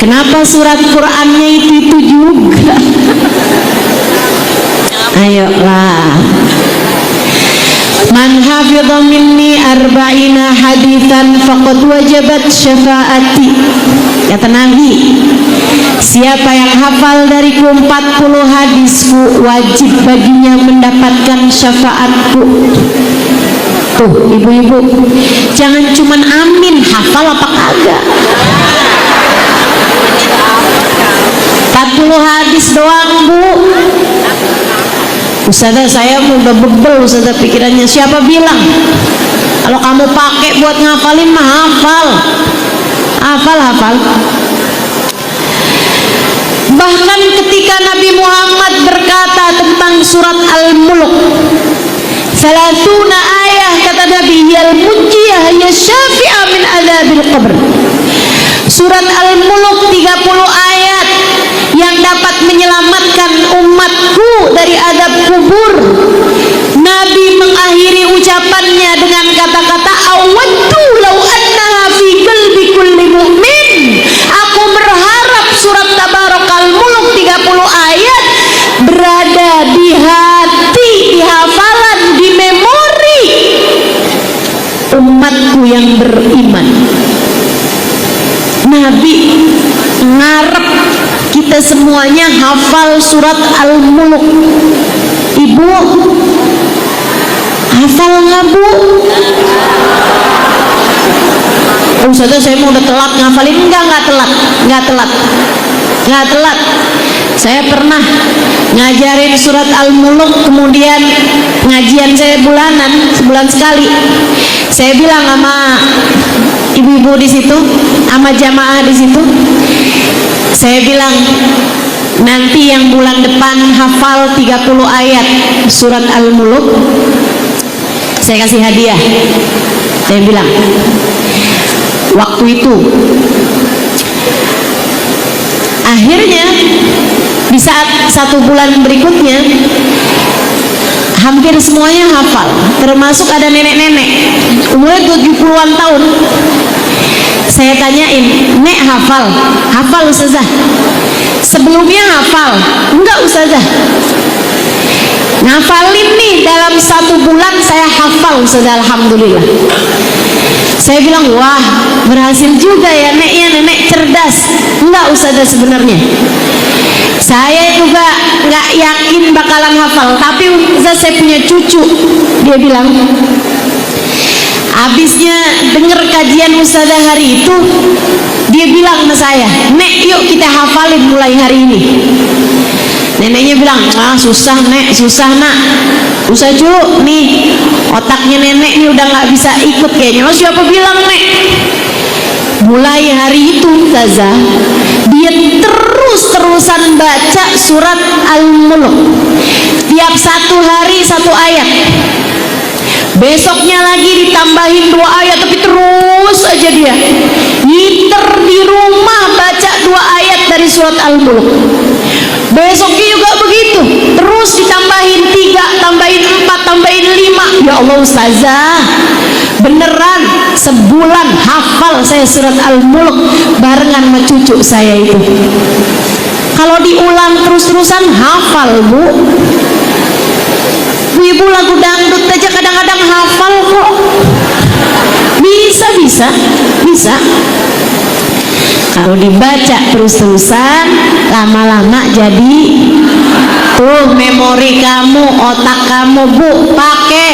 Kenapa surat Qur'annya itu juga? Ayolah. Man hafidha minni arba'ina hadithan faqad wajabat syafaati. Kata Nabi, siapa yang hafal dariku 40 hadisku, wajib baginya mendapatkan syafaatku. Tuh ibu-ibu, jangan cuman amin, hafal apa kagak. 40 hadis doang Bu. Ustazah, saya udah bebel Ustazah pikirannya. Siapa bilang kalau kamu pakai buat ngafalin mah hafal. Hafal. Bahkan ketika Nabi Muhammad berkata tentang surat Al-Mulk, salatuna ayah, kata Nabi, yal munjiyah ya syafi'ah min adzabil qabr. Surat Al-Mulk 30 ayat yang dapat menyelamatkan umatku dari azab kubur. Nabi mengakhiri ucapannya dengan kata-kata awaddu law annaha fi qalbi kulli mu'min. Aku berharap surat Tabarakal Mulk 30 ayat berada di hati, di hafalan, di memori umatku yang beriman. Nabi ngarep kita semuanya hafal surat Al-Mulk. Ibu hafal nggak Bu? Ustazah, saya mau udah telat ngafalin. Nggak telat. Saya pernah ngajarin surat Al-Mulk, kemudian pengajian saya bulanan, sebulan sekali. Saya bilang sama ibu-ibu di situ, sama jamaah di situ, saya bilang, nanti yang bulan depan hafal 30 ayat surat Al-Mulk, saya kasih hadiah. Saya bilang, waktu itu akhirnya di saat 1 bulan berikutnya hampir semuanya hafal, termasuk ada nenek-nenek umurnya 70-an tahun. Saya tanyain, "Nek hafal?" "Hafal Ustazah." "Sebelumnya hafal?" "Enggak Ustazah." "Ngafalin nih dalam 1 bulan saya hafal Ustazah, alhamdulillah." Saya bilang, "Wah, berhasil juga ya Nek, ya nenek cerdas." "Enggak Ustazah, sebenarnya saya juga nggak yakin bakalan hafal, tapi Ustazah saya punya cucu." Dia bilang, habisnya dengar kajian Ustazah hari itu, dia bilang sama saya, "Nek, yuk kita hafalin mulai hari ini." Neneknya bilang, "Ah, susah Nek, susah Nak." "Usah cu, nih otaknya nenek nih udah nggak bisa ikut kayaknya." "Oh, siapa bilang Nek?" Mulai hari itu Ustazah, dia terus-terusan baca surat Al-Mulk. Tiap 1 hari 1 ayat. Besoknya lagi ditambahin 2 ayat, tapi terus aja dia ngiter di rumah baca 2 ayat dari surat Al-Mulk. Besoknya juga begitu, terus ditambahin 3, tambahin 4, tambahin 5. Ya Allah Ustazah, beneran sebulan hafal saya surat Al-Mulk barengan sama cucu saya itu. Kalau diulang terus-terusan hafal Bu. Ibu lagu dangdut aja kadang-kadang hafal kok. Bisa. Kalau dibaca terus-terusan, lama-lama jadi tuh memori kamu, otak kamu Bu, pakai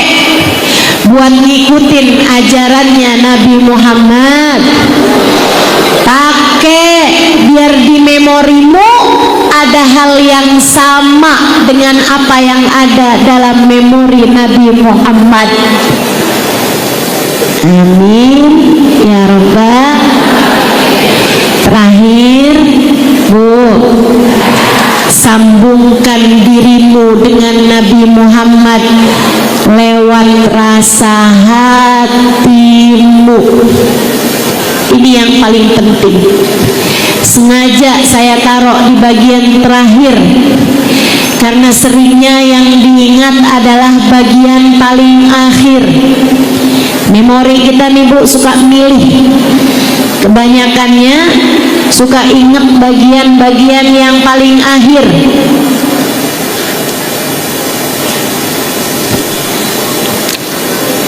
buat ngikutin ajarannya Nabi Muhammad. Pakai biar di memorimu ada hal yang sama dengan apa yang ada dalam memori Nabi Muhammad. Amin ya Rabbal. Terakhir Bu, sambungkan dirimu dengan Nabi Muhammad lewat rasa hatimu. Ini yang paling penting. Sengaja saya taruh di bagian terakhir karena seringnya yang diingat adalah bagian paling akhir. Memori kita nih Bu suka milih, kebanyakannya suka ingat bagian-bagian yang paling akhir.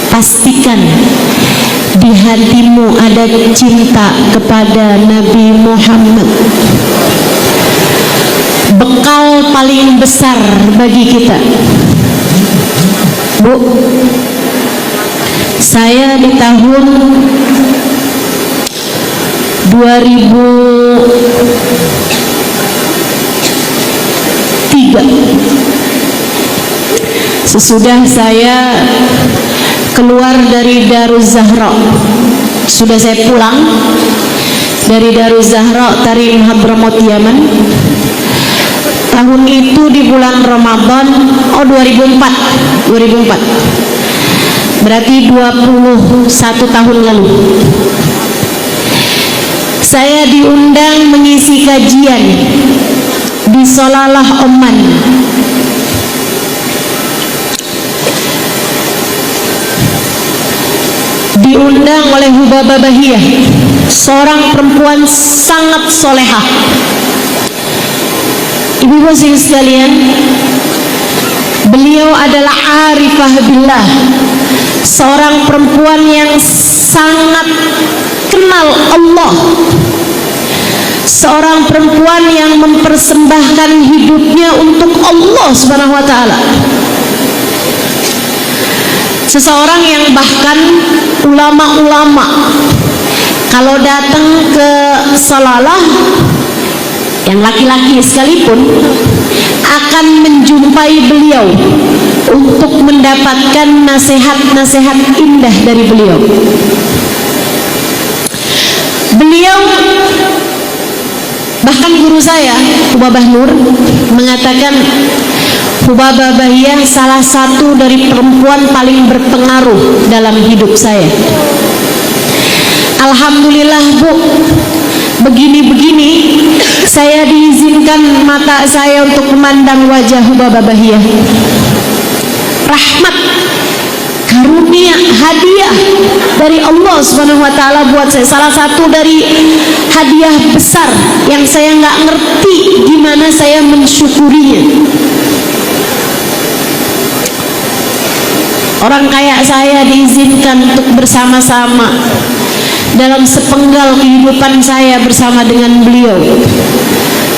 Pastikan di hatimu ada cinta kepada Nabi Muhammad. Bekal paling besar bagi kita. Bu, saya di tahun 2003, sesudah saya keluar dari Daruz Zahra, sudah saya pulang dari Daruz Zahra Tarim Hadramaut Yaman. Tahun itu di bulan Ramadan, 2004, berarti 21 tahun lalu. Saya diundang mengisi kajian di Salalah, Oman. Diundang oleh Hubabah Bahiyah, seorang perempuan sangat solehah. Ibu-ibu sekalian, beliau adalah arifah billah, seorang perempuan yang sangat kenal Allah, seorang perempuan yang mempersembahkan hidupnya untuk Allah Subhanahu wa ta'ala. Seseorang yang bahkan ulama-ulama kalau datang ke Salalah, yang laki-laki sekalipun, akan menjumpai beliau untuk mendapatkan nasihat-nasihat indah dari beliau. Beliau, bahkan guru saya Hubabah Nur, mengatakan, Hubabah Bahiyah salah satu dari perempuan paling berpengaruh dalam hidup saya. Alhamdulillah Bu, begini-begini saya diizinkan mata saya untuk memandang wajah Hubabah Bahiyah. Rahmat, karunia, hadiah dari Allah Subhanahu wa taala buat saya. Salah satu dari hadiah besar yang saya nggak ngerti gimana saya mensyukurinya. Orang kayak saya diizinkan untuk bersama-sama dalam sepenggal kehidupan saya bersama dengan beliau.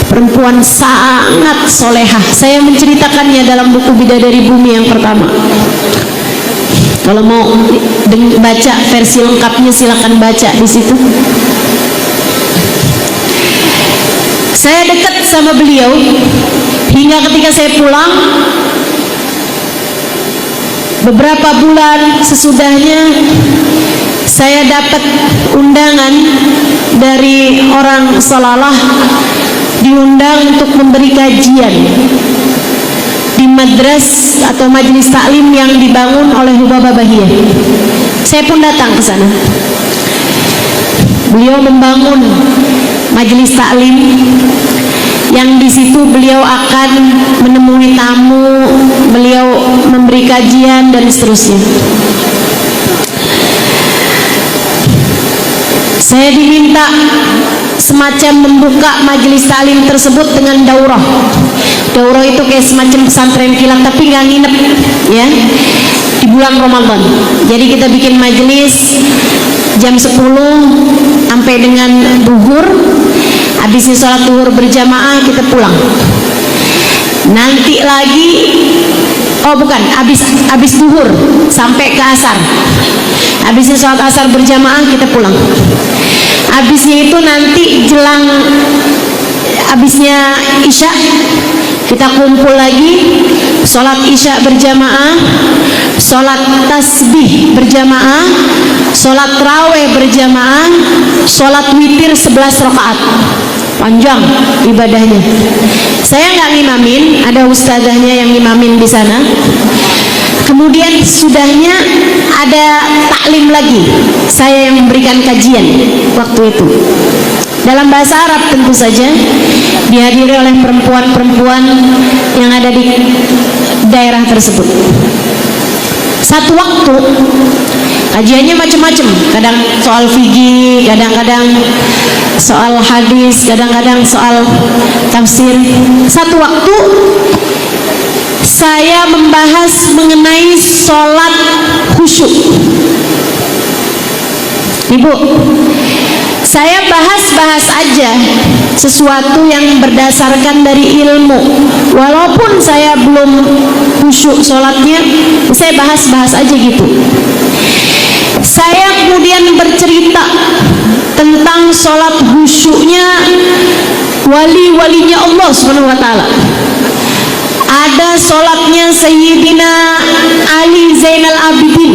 Perempuan sangat solehah. Saya menceritakannya dalam buku Bidadari Bumi yang pertama. Kalau mau baca versi lengkapnya silakan baca di situ. Saya dekat sama beliau hingga ketika saya pulang, beberapa bulan sesudahnya saya dapat undangan dari orang Salalah, diundang untuk memberi kajian di madras atau majelis taklim yang dibangun oleh Hubabah Bahiyah. Saya pun datang ke sana. Beliau membangun majelis taklim yang di situ beliau akan menemui tamu, beliau memberi kajian dan seterusnya. Saya diminta semacam membuka majelis taklim tersebut dengan daurah. Daurah itu kayak semacam pesantren kilat tapi nggak nginep, ya, di bulan Ramadan. Jadi kita bikin majelis jam 10 sampai dengan duhur. Habis sholat duhur berjamaah kita pulang. Nanti lagi, oh bukan, habis duhur sampai ke asar. Habis sholat asar berjamaah kita pulang. Habisnya itu nanti jelang habisnya isya kita kumpul lagi, sholat isya berjamaah, sholat tasbih berjamaah, sholat raweh berjamaah, sholat witir 11 rakaat. Panjang ibadahnya. Saya nggak ngimamin, ada ustazahnya yang ngimamin di sana. Kemudian sudahnya ada taklim lagi, saya yang memberikan kajian waktu itu dalam bahasa Arab tentu saja, dihadiri oleh perempuan-perempuan yang ada di daerah tersebut. Satu waktu kajiannya macam-macam, kadang soal fikih, kadang-kadang soal hadis, kadang-kadang soal tafsir. Satu waktu saya membahas mengenai sholat khusyuk. Ibu, saya bahas-bahas aja sesuatu yang berdasarkan dari ilmu. Walaupun saya belum khusyuk sholatnya, saya bahas-bahas aja gitu. Saya kemudian bercerita tentang sholat khusyuknya wali-walinya Allah SWT. Ada sholatnya Sayyidina Ali Zainal Abidin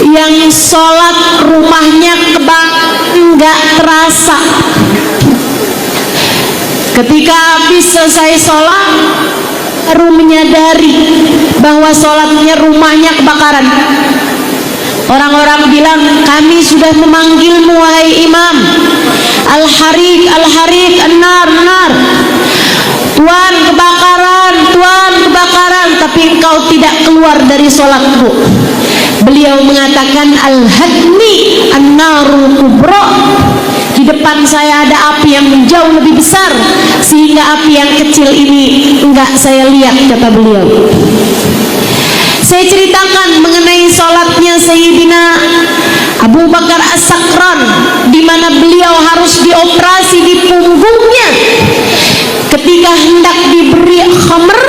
yang sholat rumahnya nggak terasa. Ketika habis selesai sholat baru menyadari bahwa sholatnya rumahnya kebakaran. Orang-orang bilang, kami sudah memanggilmu wahai imam, al-harik, al-harik, an-nar, an-nar, Tuhan kebakaran, Tuhan kebakaran, tapi engkau tidak keluar dari sholatmu. Beliau mengatakan, al-hadni an-narul kubra, di depan saya ada api yang jauh lebih besar, sehingga api yang kecil ini enggak saya lihat, kata beliau. Saya ceritakan mengenai sholatnya Sayyidina Abu Bakar As-Sakran, di mana beliau harus dioperasi di punggungnya ketika hendak diberi khamr,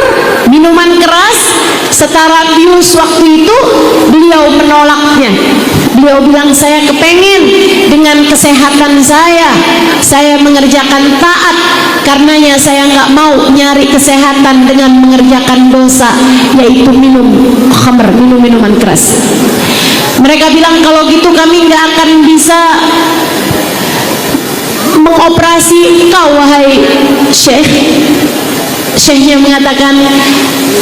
minuman keras setara bius. Waktu itu beliau menolaknya. Beliau bilang, saya kepengen dengan kesehatan saya mengerjakan taat, karenanya saya nggak mau nyari kesehatan dengan mengerjakan dosa, yaitu minum khamr, minum minuman keras. Mereka bilang, kalau gitu kami nggak akan bisa mengoperasi engkau wahai Syekh, Syekhnya mengatakan,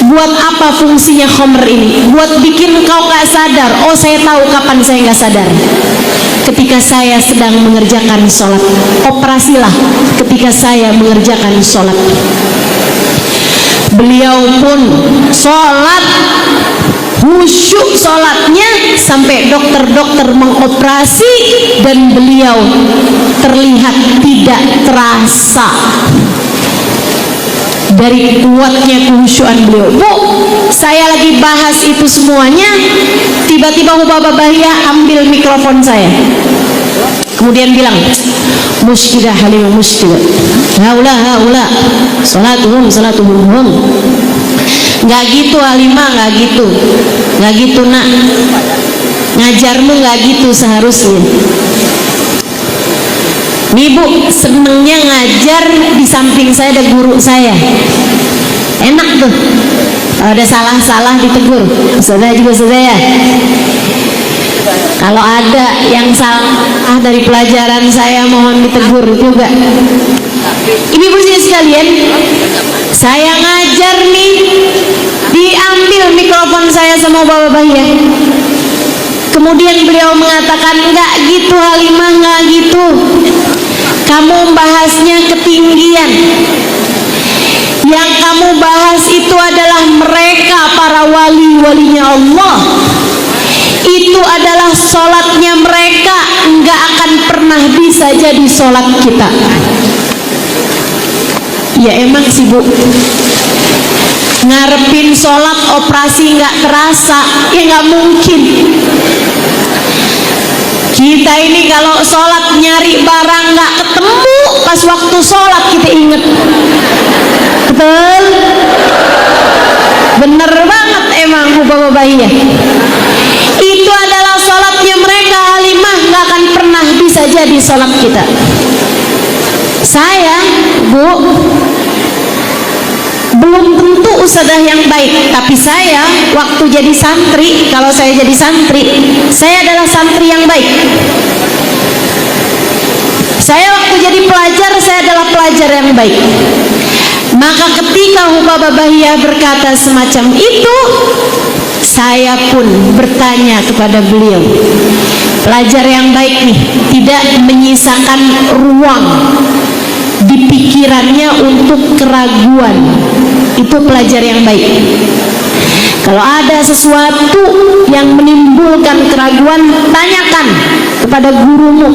buat apa fungsinya khamr ini? Buat bikin kau gak sadar. Oh, saya tahu kapan saya gak sadar. Ketika saya sedang mengerjakan sholat. Operasilah ketika saya mengerjakan sholat. Beliau pun sholat, khusyuk sholatnya sampai dokter-dokter mengoperasi, dan beliau terlihat tidak terasa dari kuatnya khusyuan beliau. Bu, saya lagi bahas itu semuanya, tiba-tiba Bapak Bahia ambil mikrofon saya, kemudian bilang, muskilah Halimah, muskilah, haula salatuhum. Nggak gitu Halimah, nggak gitu nak, ngajarmu nggak gitu seharusnya. Nih Bu, senengnya ngajar di samping saya ada guru saya, enak tuh kalau ada salah-salah ditegur. Saudara juga saudara, kalau ada yang salah dari pelajaran saya mohon ditegur juga. Ibu-ibu sekalian, saya ngajar nih, diambil mikrofon saya sama Bapak Bahia. Kemudian beliau mengatakan, enggak gitu Halimah, enggak gitu, kamu bahasnya ketinggian. Yang kamu bahas itu adalah mereka para wali-walinya Allah. Itu adalah sholatnya mereka, enggak akan pernah bisa jadi sholat kita. Ya emang sih Bu, ngarepin sholat operasi nggak terasa, ya nggak mungkin. Kita ini kalau sholat nyari barang nggak ketemu, pas waktu sholat kita inget. Betul? Bener banget emang Bapak Bahia. Itu adalah sholatnya mereka Halimah, nggak akan pernah bisa jadi sholat kita. Saya Bu, belum tentu ustadzah yang baik, tapi saya waktu jadi santri, kalau saya jadi santri, saya adalah santri yang baik. Saya waktu jadi pelajar, saya adalah pelajar yang baik. Maka ketika Bapak Bahia berkata semacam itu, saya pun bertanya kepada beliau, pelajar yang baik nih, tidak menyisakan ruang di pikirannya untuk keraguan, itu pelajar yang baik. Kalau ada sesuatu yang menimbulkan keraguan, tanyakan kepada gurumu,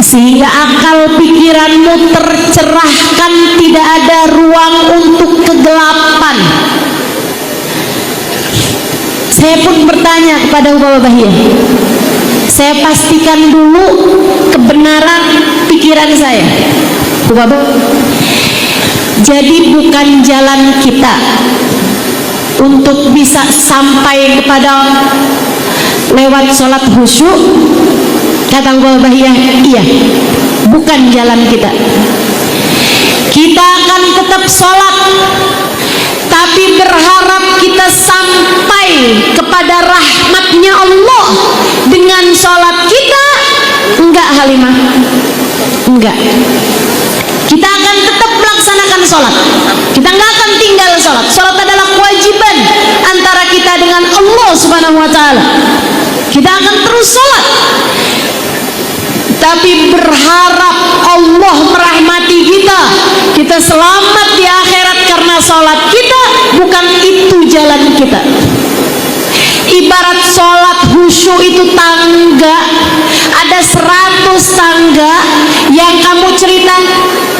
sehingga akal pikiranmu tercerahkan, tidak ada ruang untuk kegelapan. Saya pun bertanya kepada Bapak Bahia, saya pastikan dulu kebenaran pikiran saya. Bapak, jadi bukan jalan kita untuk bisa sampai kepada lewat sholat khusyuk. Kata Bapak Bahia, iya, bukan jalan kita. Kita akan tetap sholat, tapi berharap kita sampai kepada rahmatnya Allah dengan sholat kita. Enggak Halimah, enggak. Kita akan tetap melaksanakan sholat, kita enggak akan tinggal sholat. Sholat adalah kewajiban antara kita dengan Allah Subhanahu wa Ta'ala. Kita akan terus sholat, tapi berharap Allah merahmati kita, kita selamat di akhirat karena sholat kita. Bukan itu jalan kita. Ibarat sholat khusyuk itu tangga, ada 100 tangga yang kamu cerita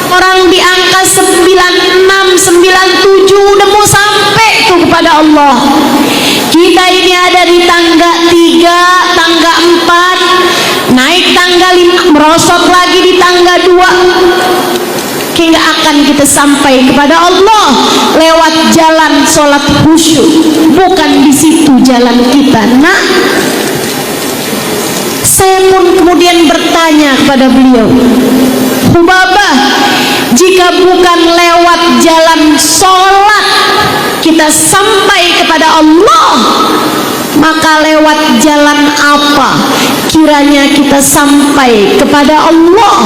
orang di angka 96, 97 udah mau sampai tuh kepada Allah. Kita ini ada di tangga 3, tangga 4, naik tangga 5, merosot lagi di tangga 2. Hingga akan kita sampai kepada Allah lewat jalan sholat khusyuk. Bukan di situ jalan kita. Nah, saya pun kemudian bertanya kepada beliau, Hubabah, jika bukan lewat jalan sholat kita sampai kepada Allah, maka lewat jalan apa kiranya kita sampai kepada Allah,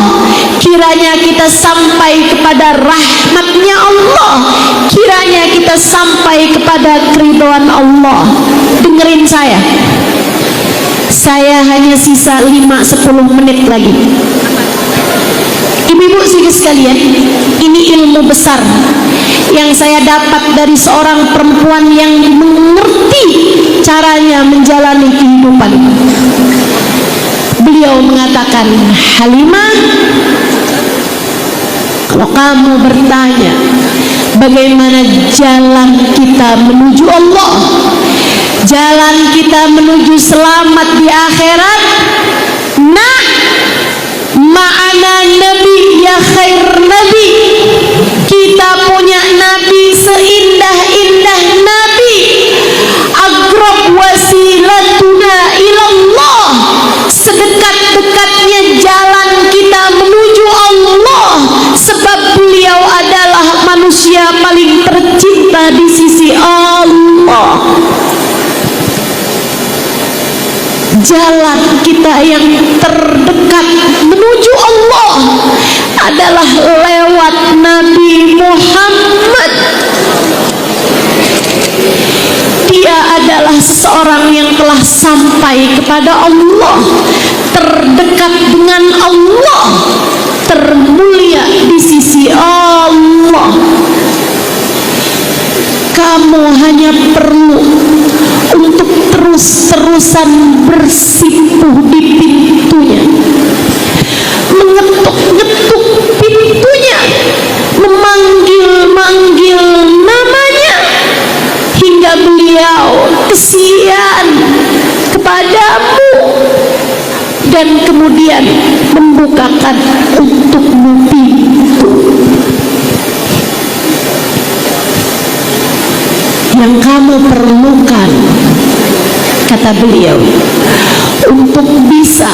kiranya kita sampai kepada rahmatnya Allah, kiranya kita sampai kepada keridhaan Allah. Dengerin saya hanya sisa 5-10 menit lagi. Ibu-ibu sekalian, ini ilmu besar yang saya dapat dari seorang perempuan yang mengerti caranya menjalani kehidupan. Beliau mengatakan, Halimah, kalau kamu bertanya bagaimana jalan kita menuju Allah, jalan kita menuju selamat di akhirat, nah, ma'ana nabi ya khair nabi, kita punya nabi seindah-indah nabi, agrab wasilatuna ilallah, sedekat-dekatnya jalan kita menuju Allah, sebab beliau adalah manusia paling tercinta di sisi Allah. Jalan kita yang terdekat menuju Allah adalah lewat Nabi Muhammad. Dia adalah seseorang yang telah sampai kepada Allah, terdekat dengan Allah, termulia di sisi Allah. Kamu hanya perlu untuk terus-terusan bersimpuh di pintunya, mengetuk-ngetuk pintunya, memanggil-manggil namanya, hingga beliau kesian kepadamu dan kemudian membukakan untukmu pintu. Yang kamu perlukan, kata beliau, untuk bisa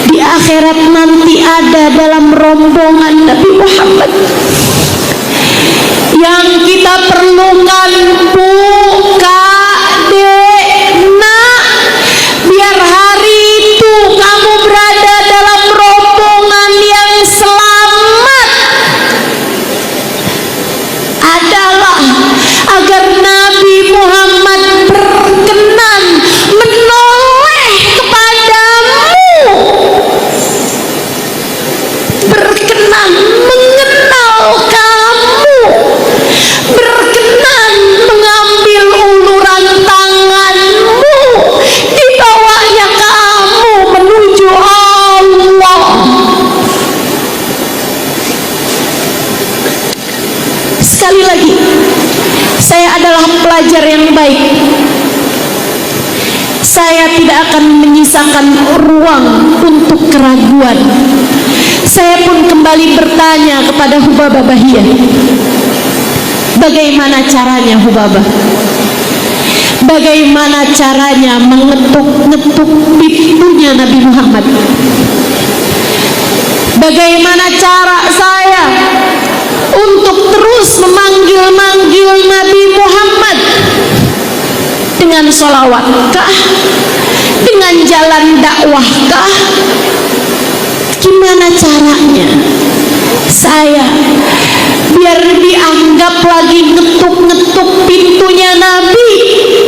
di akhirat nanti ada dalam rombongan Nabi Muhammad. Yang kita perlukan, buka nak, biar hari itu kamu berada dalam rombongan yang selamat, adalah agar Nabi Muhammad berkenan menoleh kepadamu, berkenan mengenal kamu, berkenan mengambil uluran tanganmu, dibawanya kamu menuju Allah. Sekali lagi, saya adalah pelajar yang baik. Saya tidak akan menyisakan ruang untuk keraguan. Saya pun kembali bertanya kepada Hubabah Bahiyah, bagaimana caranya Hubabah? Bagaimana caranya mengetuk-ngetuk pintunya Nabi Muhammad? Bagaimana cara saya untuk terus memanggil-manggil Nabi Muhammad? Dengan sholawatkah? Dengan jalan dakwahkah? Gimana caranya saya biar dianggap lagi ngetuk-ngetuk pintunya Nabi,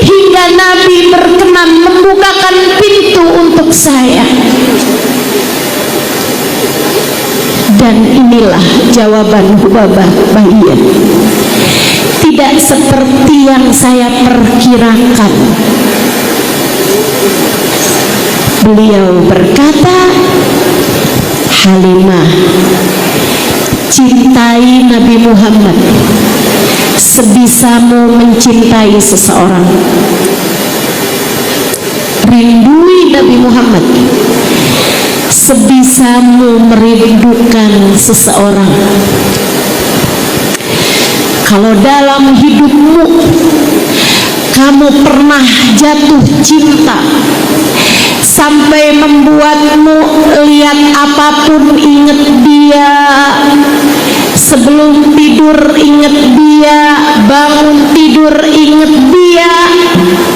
hingga Nabi berkenan membukakan pintu untuk saya? Dan inilah jawaban Hubabah Bahiyah. Tidak seperti yang saya perkirakan. Beliau berkata, Halimah, cintai Nabi Muhammad sebisamu mencintai seseorang. Rindui Nabi Muhammad sebisamu merindukan seseorang. Kalau dalam hidupmu kamu pernah jatuh cinta sampai membuatmu lihat apapun ingat dia, sebelum tidur ingat dia, bangun tidur ingat dia,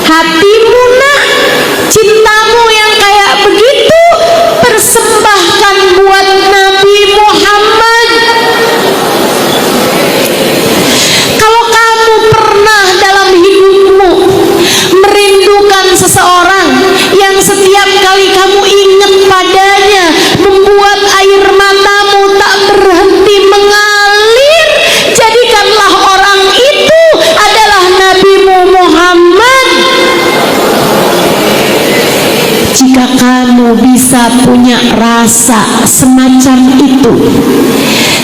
hatimu nak, cintamu yang kayak begitu bisa punya rasa semacam itu.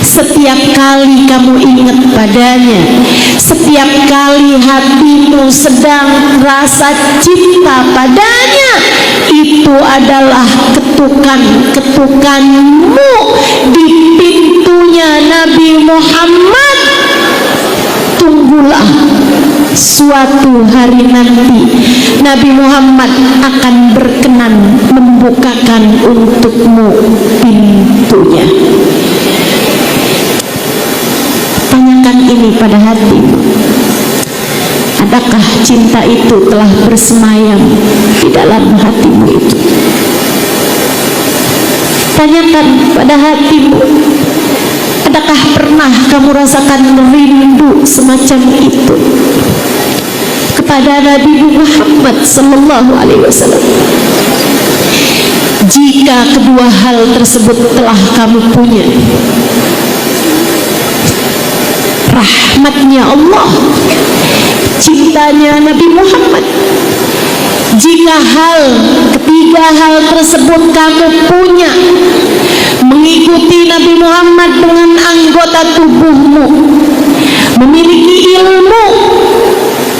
Setiap kali kamu ingat padanya, setiap kali hatimu sedang rasa cinta padanya, itu adalah ketukan-ketukanmu di pintunya Nabi Muhammad. Tunggulah, suatu hari nanti Nabi Muhammad akan berkenan membukakan untukmu pintunya. Tanyakan ini pada hatimu. Adakah cinta itu telah bersemayam di dalam hatimu itu? Tanyakan pada hatimu. Adakah pernah kamu rasakan rindu semacam itu kepada Nabi Muhammad sallallahu alaihi wasallam? Jika kedua hal tersebut telah kamu punya, rahmatnya Allah, cintanya Nabi Muhammad, jika ketiga hal tersebut kamu punya, mengikuti Nabi Muhammad dengan anggota tubuhmu, memiliki ilmu,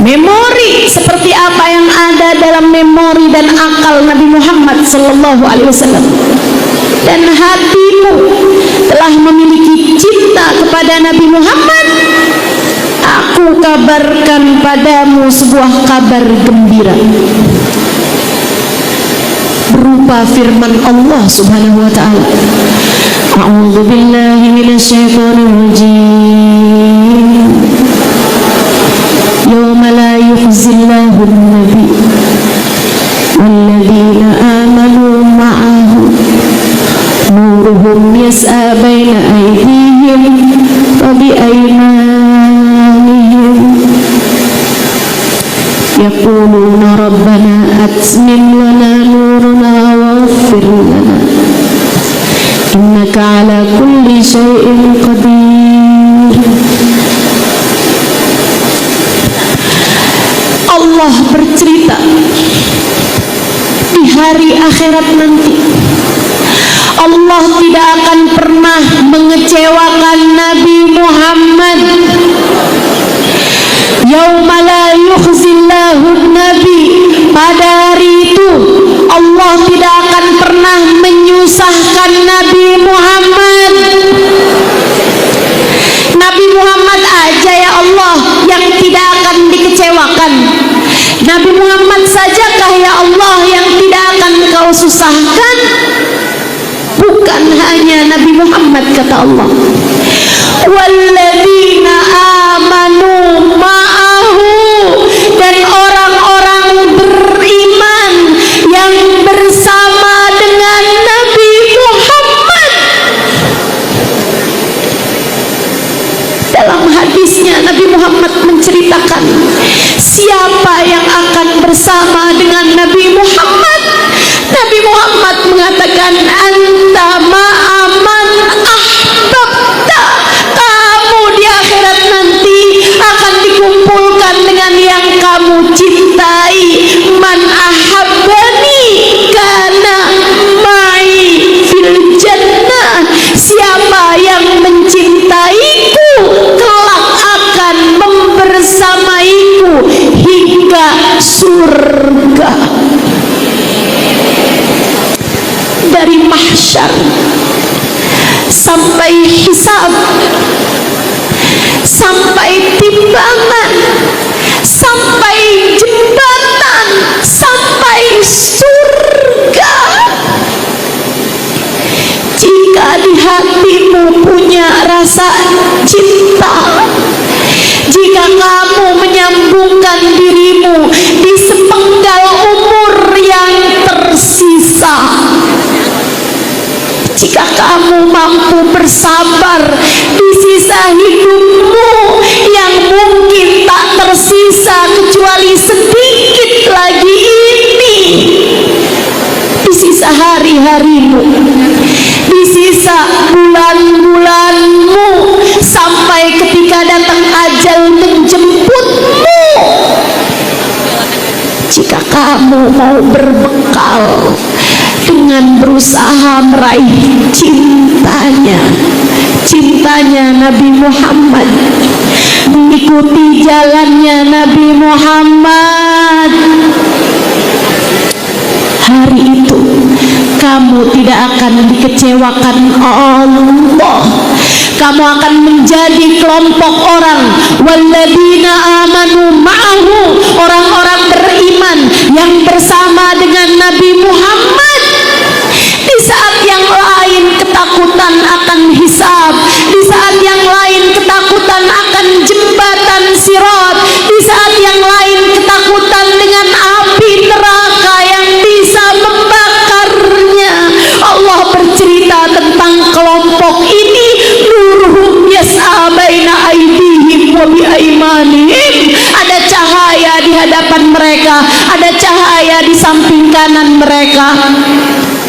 memori seperti apa yang ada dalam memori dan akal Nabi Muhammad sallallahu alaihi wasallam, dan hatimu telah memiliki cinta kepada Nabi Muhammad, aku kabarkan padamu sebuah kabar gembira berupa firman Allah Subhanahu wa taala. A'udzu billahi minasyaitonir rajim. Yauma la yukhzillahu an-nabi walladzina amanu ma'ahu nuruhum yas'a baina aydihim wa bi aymanihim yaquluna rabbana atmim lana nurana waghfir lana innaka ala kulli syai'in qadir. Allah bercerita di hari akhirat nanti Allah tidak akan pernah mengecewakan Nabi Muhammad. Yauma la yukhzillahu nabi, pada hari itu Allah tidak akan pernah menyusahkan Nabi Muhammad. Nabi Muhammad aja ya Allah yang tidak akan dikecewakan. Nabi Muhammad sajakah ya Allah yang tidak akan kau susahkan? Bukan hanya Nabi Muhammad, kata Allah, walladzina amanu ma'ahu, dan orang-orang beriman yang bersama dengan Nabi Muhammad. Dalam hadisnya Nabi Muhammad menceritakan siapa yang akan bersama dengan Nabi Muhammad. Nabi Muhammad mengatakan, anta ma'aman ahbabta, kamu di akhirat nanti akan dikumpulkan dengan yang kamu cintai. Man ahabbani kana ma'i fil jannah, siapa yang mencintaiku kelak akan membersamaiku hingga surga. Dari mahsyar sampai hisab, sampai timbangan, sampai jembatan, sampai surga, jika di hatimu punya rasa cinta, jika kamu menyambungkan dirimu di sepenggal umur yang tersisa, jika kamu mampu bersabar di sisa hidupmu yang mungkin tak tersisa kecuali sedikit lagi ini, di sisa hari-harimu, di sisa bulan-bulanmu, sampai ketika datang ajal menjemputmu, jika kamu mau berbekal dengan berusaha meraih cintanya Nabi Muhammad, mengikuti jalannya Nabi Muhammad. Hari itu kamu tidak akan dikecewakan Allah. Kamu akan menjadi kelompok orang walladzina amanu ma'ahu, orang-orang beriman yang bersama dengan Nabi Muhammad. Di saat yang lain ketakutan akan hisab, di saat yang lain ketakutan akan jembatan sirat, di saat yang lain ketakutan dengan api neraka yang bisa membakarnya. Allah bercerita tentang kelompok ini, nuruhum yas'a baina aydihim wa bi aymanihim. Ada cahaya di hadapan mereka, ada cahaya di samping kanan mereka.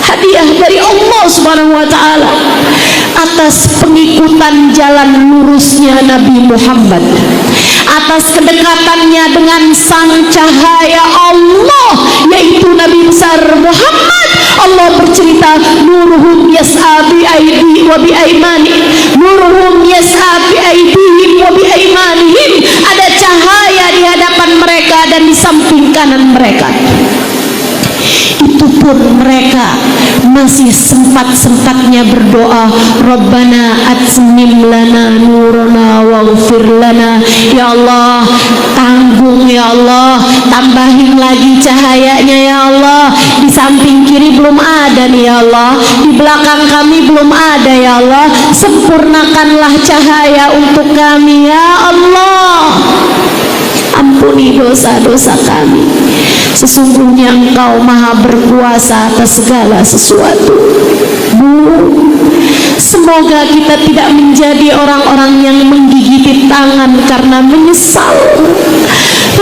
Hadiah dari Allah Subhanahu wa taala atas pengikutan jalan lurusnya Nabi Muhammad, atas kedekatannya dengan sang cahaya Allah yaitu Nabi besar Muhammad. Allah bercerita, nuruhum yas'a bi aidi wa bi aimani, nuruhum yas'a bi aidihim wa bi aimanihim. Ada cahaya di hadapan mereka dan di samping kanan mereka. Itu pun mereka masih sempat-sempatnya berdoa, Rabbana atmim lana nurana waghfir lana. Ya Allah, tanggung ya Allah, tambahin lagi cahayanya ya Allah. Di samping kiri belum ada nih ya Allah, di belakang kami belum ada ya Allah. Sempurnakanlah cahaya untuk kami ya Allah. Ampuni dosa-dosa kami. Sesungguhnya Engkau maha berkuasa atas segala sesuatu. Semoga kita tidak menjadi orang-orang yang menggigiti tangan karena menyesal,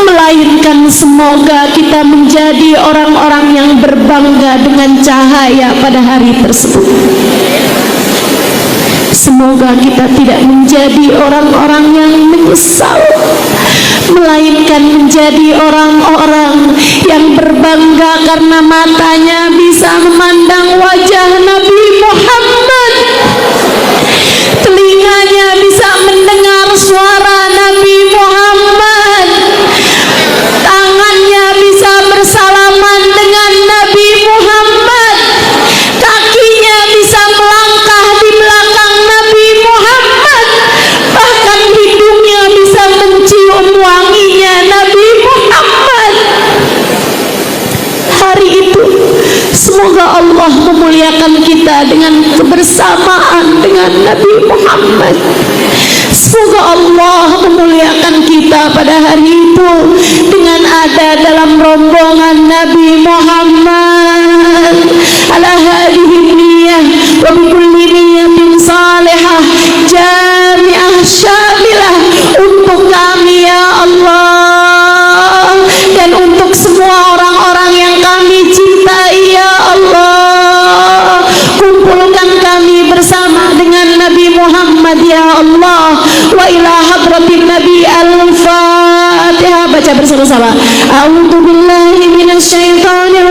melainkan semoga kita menjadi orang-orang yang berbangga dengan cahaya pada hari tersebut. Semoga kita tidak menjadi orang-orang yang menyesal, melainkan menjadi orang-orang yang berbangga karena matanya bisa memandang wajah Nabi Muhammad, telinganya bisa mendengar suara Nabi Muhammad, tangannya bisa bersalaman dengan Nabi Muhammad, kakinya bisa melangkah di belakang Nabi Muhammad, bahkan hidungnya bisa mencium wanginya Nabi Muhammad. Hari itu semoga Allah memuliakan kita dengan kebersamaan dengan Nabi Muhammad. Semoga Allah memuliakan kita pada hari itu dengan ada dalam rombongan Nabi Muhammad. Ala hadhihi niyyah wa bi kulli niyyatin salihah jami'ah syamilah untuk kami ya Allah, dan untuk semua orang-orang yang kami cintai ya Allah. Kumpulkan kami bersama dengan Nabi Muhammad ya Allah. Wa ila hadratin Nabi al-Fatihah. Baca bersama-sama. A'udzu billahi minasyaitonir